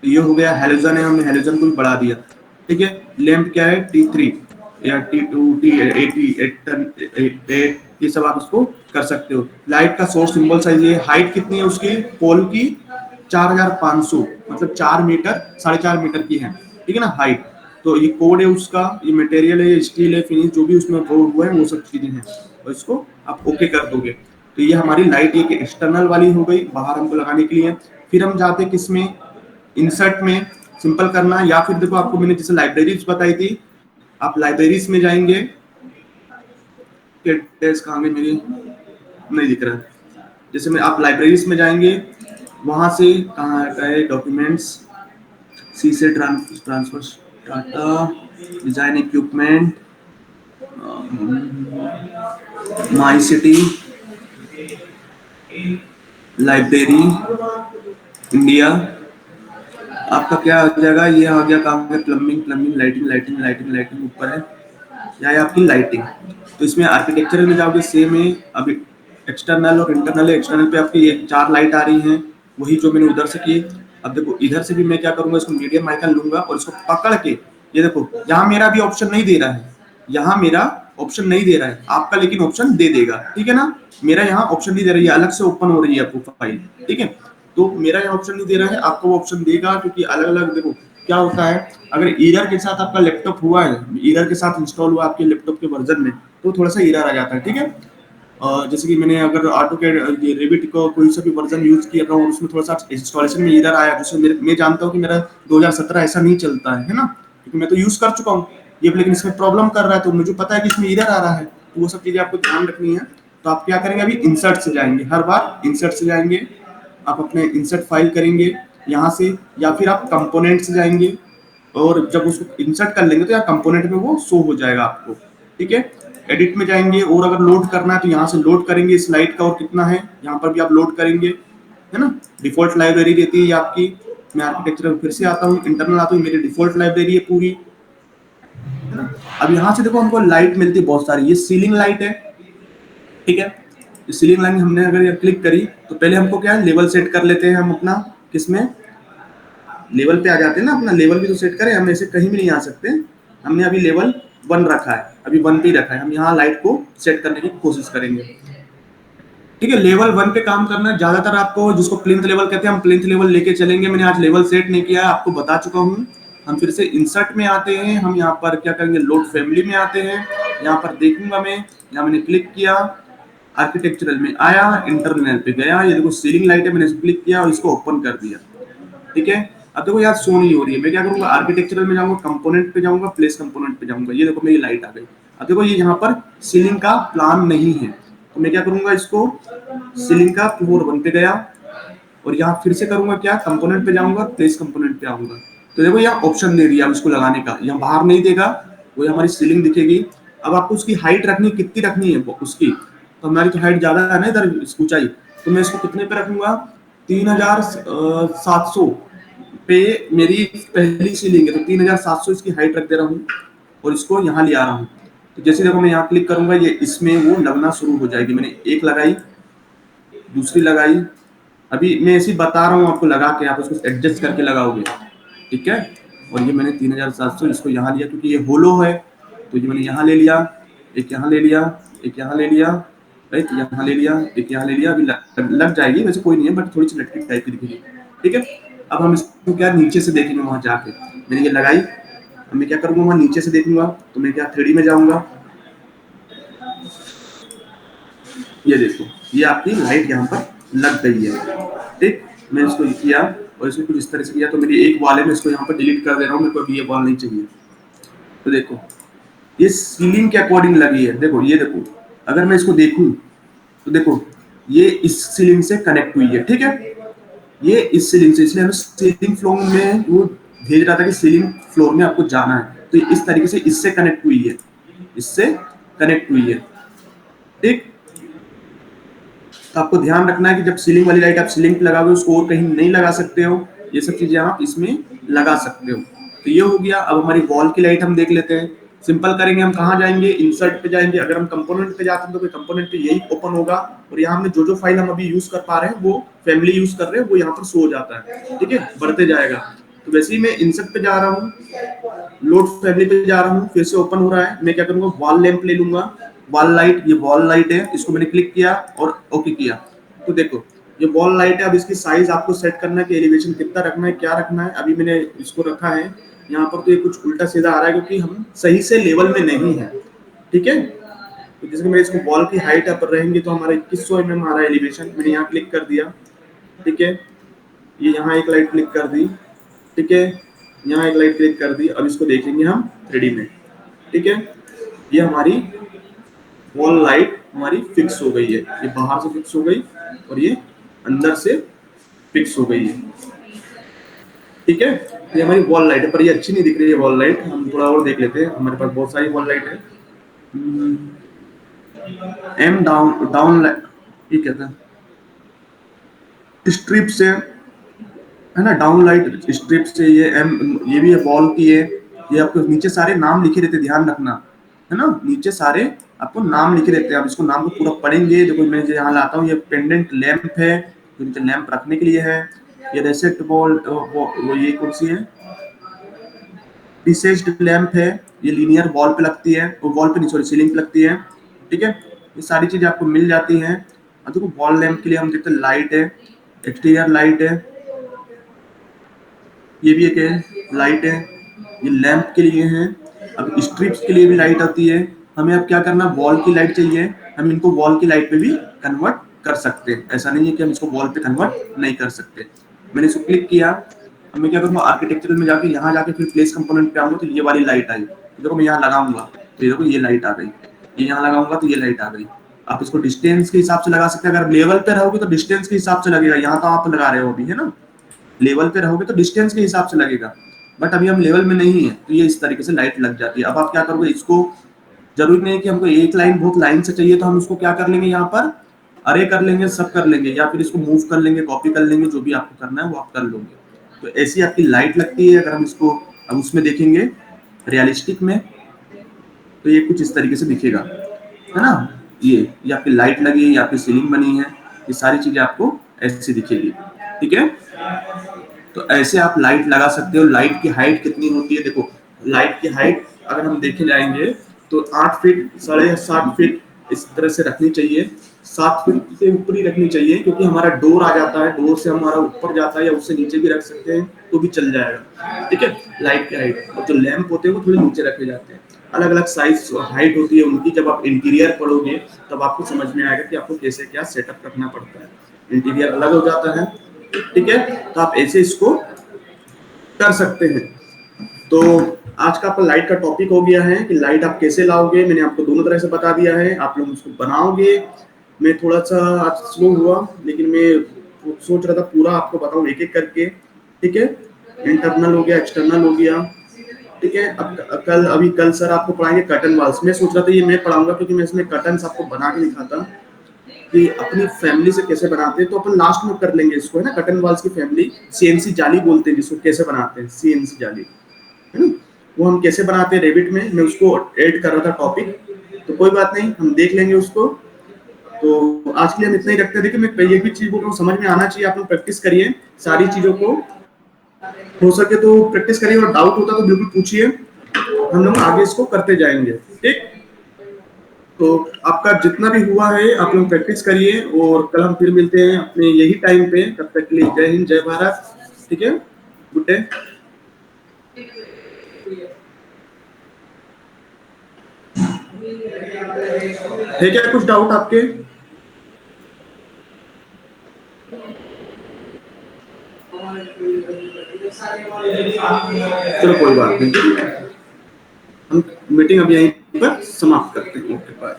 तो ये हो गया हेलोजन है, हमने हेलोजन को भी बढ़ा दिया, ठीक है। लैंप क्या है, T3 या T2 T8 ये सब आप इसको कर सकते हो। लाइट का सोर्स सिंबल साइज ये, हाइट कितनी है उसकी पोल की 4500, मतलब 4 मीटर 4.5 मीटर की है, ठीक है ना हाइट। तो ये कोड है उसका, ये मटेरियल है, स्टील है, फिनिश जो भी उसमें हुआ है वो सब चीजें हैं, और इसको आप ओके कर दोगे। तो ये हमारी लाइट एक एक्सटर्नल वाली हो गई बाहर हमको लगाने के लिए। फिर हम जाते किसमें, इंसर्ट में, सिंपल करना। या फिर देखो आपको मैंने जैसे लाइब्रेरीज बताई थी, आप लाइब्रेरीज में जाएंगे, कहाँ गई मेरी, नहीं दिख रहा। जैसे मैं आप लाइब्रेरीज में जाएंगे, वहां से कहाँ है डॉक्यूमेंट्स, सी से transfer data, design equipment, my city, library India, आपका क्या आ जाएगा, ये आ गया काम है प्लम्बिंग, लाइटिंग ऊपर है, या आपकी लाइटिंग। तो इसमें आर्किटेक्चर में जाओगे सेम है, अभी एक्सटर्नल और इंटरनल है। एक्सटर्नल पे आपकी ये 4 लाइट आ रही हैं, वही जो मैंने उधर से की। अब देखो इधर से भी मैं क्या करूंगा, इसको मीडियम आइकन लूंगा और इसको पकड़ के, ये देखो यहाँ मेरा भी ऑप्शन नहीं दे रहा है, यहाँ मेरा ऑप्शन नहीं दे रहा है, आपका लेकिन ऑप्शन दे देगा, ठीक है ना। मेरा यहाँ ऑप्शन नहीं दे रही है, अलग से ओपन हो रही है आपको फाइल, ठीक है। तो मेरा यहाँ ऑप्शन नहीं दे रहा है, आपको वो ऑप्शन देगा, क्योंकि अलग अलग देखो क्या होता है, अगर एरर के साथ आपका लैपटॉप हुआ है, एरर के साथ इंस्टॉल हुआ आपके लैपटॉप के वर्जन में, तो थोड़ा सा एरर आ जाता है, ठीक है। जैसे कि मैंने अगर ऑटोकैड ये रेविट को कोई सा भी वर्जन यूज किया था और उसमें थोड़ा सा इंस्टॉलेशन में एरर आया, जिसमें मैं जानता हूँ कि मेरा 2017 ऐसा नहीं चलता है ना, क्योंकि मैं तो यूज कर चुका हूँ ये, लेकिन इसमें प्रॉब्लम कर रहा है, तो मुझे पता है कि इसमें एरर आ रहा है, तो वो सब चीजें आपको ध्यान रखनी है। तो आप क्या करेंगे, अभी इंसर्ट से जाएंगे, हर बार इंसर्ट से जाएंगे, आप अपने इंसर्ट फाइल करेंगे यहाँ से, या फिर आप कंपोनेंट से जाएंगे, और जब उसको इंसर्ट कर लेंगे तो यहाँ कंपोनेंट में वो शो हो जाएगा आपको, ठीक है। एडिट में जाएंगे, और अगर लोड करना है तो यहाँ से लोड करेंगे स्लाइड का, और कितना है यहाँ पर भी आप लोड करेंगे, है ना। डिफॉल्ट लाइब्रेरी रहती है आपकी, मैं आर्किटेक्चर फिर से आता हूँ, इंटरनल आता हूँ, मेरी डिफॉल्ट लाइब्रेरी है पूरी, है ना। अब यहाँ से देखो हमको लाइट मिलती है बहुत सारी, ये सीलिंग लाइट है, ठीक है। सीलिंग लाइट हमने अगर क्लिक करी तो पहले हमको क्या है, लेवल सेट कर लेते हैं हम अपना, किसमें, लेवल पे आ जाते हैं ना, अपना लेवल भी तो सेट करें, हम ऐसे कहीं भी नहीं आ सकते। हमने अभी लेवल 1 रखा है, अभी 1 पे रखा है, हम यहाँ लाइट को सेट करने की कोशिश करेंगे, ठीक है। लेवल 1 पे काम करना है, ज्यादातर आपको जिसको प्लिंथ लेवल कहते हैं, हम प्लिंथ लेवल लेके चलेंगे। मैंने आज लेवल सेट नहीं किया है, आपको बता चुका हूँ। हम फिर से इंसर्ट में आते हैं, हम यहाँ पर क्या करेंगे, लोड फैमिली में आते हैं, यहाँ पर देखूंगा मैं, यहाँ मैंने क्लिक किया, आर्किटेक्चरल में आया, इंटरनल पे गया, ये देखो सीलिंग लाइट है, मैंने क्लिक किया और इसको ओपन कर दिया, ठीक है। अब देखो यार शो नहीं हो रही है, मैं क्या करूंगा, आर्किटेक्चरल में जाऊंगा, कंपोनेंट पे जाऊंगा, प्लेस कंपोनेंट पे जाऊंगा, ये देखो मेरी लाइट आ गई। अब देखो ये यहाँ पर सीलिंग का प्लान नहीं है, तो मैं क्या करूंगा, इसको सीलिंग का फ्लोर 1 पे गया, और यहाँ फिर से करूंगा क्या, कंपोनेंट पे जाऊंगा, प्लेस कंपोनेंट पे आऊंगा। तो देखो यहाँ ऑप्शन दे दिया इसको लगाने का, यहाँ बाहर नहीं देगा, वो हमारी सीलिंग दिखेगी। अब आपको उसकी हाइट रखनी, कितनी रखनी है उसकी, तो हमारी तो हाइट ज्यादा है ना इधर ऊंचाई, तो मैं इसको कितने पे रखूंगा, 3700 पे मेरी पहली सीलिंग है, तो 3700 इसकी हाइट रख दे रहा हूँ, और इसको यहाँ ले आ रहा हूँ। तो जैसे देखो मैं यहाँ क्लिक करूंगा, ये इसमें वो लगना शुरू हो जाएगी। मैंने एक लगाई, दूसरी लगाई, अभी मैं ऐसे बता रहा हूँ आपको, लगा के आप उसको एडजस्ट करके लगाओगे, ठीक है। और ये मैंने 3700 इसको यहाँ लिया, क्योंकि ये होलो है, तो ये मैंने यहाँ ले लिया, एक यहाँ ले लिया, एक यहाँ ले लिया, राइट, यहाँ ले लिया, एक यहाँ ले लिया। अभी लग जाएगी, वैसे कोई नहीं है, बट थोड़ी सी लटकी टाइप की दिखेगी, ठीक है। अब हम इसको क्या नीचे से देखेंगे, वहां जाके मैंने ये लगाई, अब मैं क्या करूंगा, वहां नीचे से देखूंगा, तो मैं क्या 3D में जाऊंगा, ये देखो ये आपकी लाइट यहाँ पर लग गई है, ठीक। मैं इसको किया और इसको कुछ इस तरह से किया, तो मेरी एक वॉल है, मैं इसको यहाँ पर डिलीट कर दे रहा हूँ, मेरे को अभी ये वॉल नहीं चाहिए। तो देखो ये सीलिंग के अकॉर्डिंग लगी है, देखो ये देखो, अगर मैं इसको देखूं तो देखो ये इस सीलिंग से कनेक्ट हुई है, ठीक है। ये इस सीलिंग से, इसलिए हमें सीलिंग फ्लोर में वो भेज रहा था कि सीलिंग फ्लोर में आपको जाना है, तो इस तरीके से इससे कनेक्ट हुई है, इससे कनेक्ट हुई है। ठीक, तो आपको ध्यान रखना है कि जब सीलिंग वाली लाइट आप सीलिंग पे लगाओगे उसको और कहीं नहीं लगा सकते हो, ये सब चीजें आप इसमें लगा सकते हो। तो ये हो गया। अब हमारी वॉल की लाइट हम देख लेते हैं। सिंपल करेंगे, हम कहाँ जाएंगे, इंसर्ट पे जाएंगे। अगर हम कंपोनेंट पे जाते हैं तो कोई कंपोनेंट पे यही ओपन होगा, और यहाँ हमने जो जो फाइल हम अभी यूज कर पा रहे हैं वो फैमिली यूज कर रहे हैं, वो यहाँ पर शो हो जाता है। ठीक है, बढ़ते जाएगा। तो वैसे ही मैं इंसर्ट पे जा रहा हूँ, लोड फैमिली पे जा रहा हूँ, फिर से ओपन हो रहा है। मैं क्या करूंगा, वॉल लैंप ले लूंगा, वॉल लाइट, ये वॉल लाइट है, इसको मैंने क्लिक किया और ओके किया। तो देखो ये वॉल लाइट है। अब इसकी साइज आपको सेट करना है कि एलिवेशन कितना रखना है, क्या रखना है। अभी मैंने इसको रखा है यहाँ पर, तो ये कुछ उल्टा सीधा आ रहा है क्योंकि हम सही से लेवल में नहीं है। ठीक है, तो जैसे कि मैं इसको वॉल की हाइट पर रहेंगे तो हमारा 2100 mm आ रहा है एलिवेशन। मैंने यहाँ क्लिक कर दिया। ठीक है, ये यहाँ एक लाइट क्लिक कर दी। ठीक है, यहाँ एक लाइट क्लिक कर दी। अब इसको देखेंगे हम 3D में। ठीक है, ये हमारी वॉल लाइट हमारी फिक्स हो गई है। ये बाहर से फिक्स हो गई और ये अंदर से फिक्स हो गई है। ठीक है, ये हमारी वॉल लाइट है, पर ये अच्छी नहीं दिख रही है वॉल लाइट। हम थोड़ा और देख लेते हैं, हमारे पास बहुत सारी वॉल लाइट है। एम डाउन डाउन ये कहता है स्ट्रिप से, है ना, डाउन लाइट स्ट्रिप से। ये एम, ये भी है वॉल की है। ये आपको नीचे सारे नाम लिखे रहते हैं, ध्यान रखना, है ना, नीचे सारे आपको नाम लिखे रहते हैं। आप इसको नाम को पूरा पढ़ेंगे। देखो मैं जो यहाँ लाता हूँ, ये पेंडेंट लैंप है, जो नीचे लैंप रखने के लिए है। ये रेसेट बॉल, वो ये कौन सी है, रिसेस्ड लैंप है, ये लीनियर वॉल पे लगती है, वो वॉल पे नहीं, सॉरी सीलिंग पे लगती है। ठीक है, ये सारी चीजें आपको मिल जाती हैं। अब देखो वॉल लैंप के लिए हम देखते हैं लाइट है, एक्सटीरियर लाइट है, ये भी एक है लाइट है, ये लैंप के लिए है। अब स्ट्रिप्स के लिए भी लाइट आती है। हमें अब क्या करना, वॉल की लाइट चाहिए, हम इनको वॉल की लाइट पे भी कन्वर्ट कर सकते हैं। ऐसा नहीं है कि हम इसको वॉल पे कन्वर्ट नहीं कर सकते। मैंने इसको क्लिक किया। अब मैं क्या करूँगा, आर्किटेक्चरल में जाके यहाँ जाके फिर प्लेस कंपोनेंट पे आऊंगा, तो ये वाली लाइट आई। देखो मैं यहाँ लगाऊंगा तो ये देखो ये लाइट आ गई, ये यहाँ लगाऊंगा तो ये लाइट आ गई। आप इसको डिस्टेंस के हिसाब से लगा सकते हैं। अगर लेवल पे रहोगे तो डिस्टेंस के हिसाब से लगेगा। यहाँ तो आप लगा रहे हो अभी, है ना, लेवल पे रहोगे तो डिस्टेंस के हिसाब से लगेगा, बट अभी हम लेवल में नहीं है तो ये इस तरीके से लाइट लग जाती है। अब आप क्या करोगे, इसको जरूरी नहीं है कि हमको एक लाइन बहुत लाइन से चाहिए, तो हम इसको क्या कर लेंगे, यहाँ पर अरे कर लेंगे, सब कर लेंगे, या फिर इसको मूव कर लेंगे, कॉपी कर लेंगे, जो भी आपको करना है वो आप कर लोगे। तो ऐसी आपकी लाइट लगती है। अगर हम इसको अब उसमें देखेंगे रियलिस्टिक में, तो ये कुछ इस तरीके से दिखेगा, है ना। ये आपकी लाइट लगी है, ये आपकी सीलिंग बनी है, ये सारी चीजें आपको ऐसी दिखेगी। ठीक है, तो ऐसे आप लाइट लगा सकते हो। लाइट की हाइट कितनी होती है, देखो लाइट की हाइट अगर हम देखे जाएंगे तो 8 फीट, 7.5 फीट इस तरह से रखनी चाहिए। 7 फीट से ऊपर ही रखनी चाहिए, क्योंकि हमारा डोर आ जाता है, डोर से हमारा ऊपर जाता है, या उससे नीचे भी रख सकते हैं तो भी चल जाएगा। ठीक है, लाइट की हाइट। और जो लैंप होते हैं वो थोड़े नीचे रखे जाते हैं, अलग अलग साइज हाइट होती है उनकी। जब आप इंटीरियर पढ़ोगे तब आपको समझ में आएगा कि आपको कैसे क्या सेटअप रखना पड़ता है। इंटीरियर अलग हो जाता है। ठीक है, तो आप ऐसे इसको कर सकते हैं। तो आज का आपका लाइट का टॉपिक हो गया है कि लाइट आप कैसे लाओगे। मैंने आपको दोनों तरह से बता दिया है, आप लोग उसको बनाओगे। मैं थोड़ा सा आज स्लो हुआ, लेकिन मैं सोच रहा था पूरा आपको बताऊं एक एक करके। ठीक है, इंटरनल हो गया, एक्सटर्नल हो गया। ठीक है, अब कल सर आपको पढ़ाएंगे कर्टन वॉल्स। मैं सोच रहा था ये मैं पढ़ाऊंगा, क्योंकि मैं इसमें कर्टन्स आपको बना के दिखाता कि अपनी फैमिली से कैसे बनाते हैं। तो अपन लास्ट में कर लेंगे इसको, है ना, कर्टन वॉल्स की फैमिली। सीएनसी जाली बोलते हैं जिसको, कैसे बनाते हैं सीएनसी जाली, है ना, वो हम कैसे बनाते हैं रेबिट में। मैं उसको ऐड कर रहा था टॉपिक, तो कोई बात नहीं, हम देख लेंगे उसको। तो आज के लिए हम इतना ही रखते हैं। देखिए मैं ये भी चीज को समझ में आना चाहिए, आप लोग प्रैक्टिस करिए सारी चीजों को, हो सके तो प्रैक्टिस करिए, और डाउट होता तो बिल्कुल पूछिए, हम लोग आगे इसको करते जाएंगे। ठीक, तो आपका जितना भी हुआ है आप लोग प्रैक्टिस करिए, और कल हम फिर मिलते हैं अपने यही टाइम पे। तब तक के लिए जय हिंद, जय भारत। ठीक है, गुड डे। है क्या कुछ डाउट आपके? चलो कोई बात नहीं, हम मीटिंग अभी यहीं पर समाप्त करते हैं। Okay bye.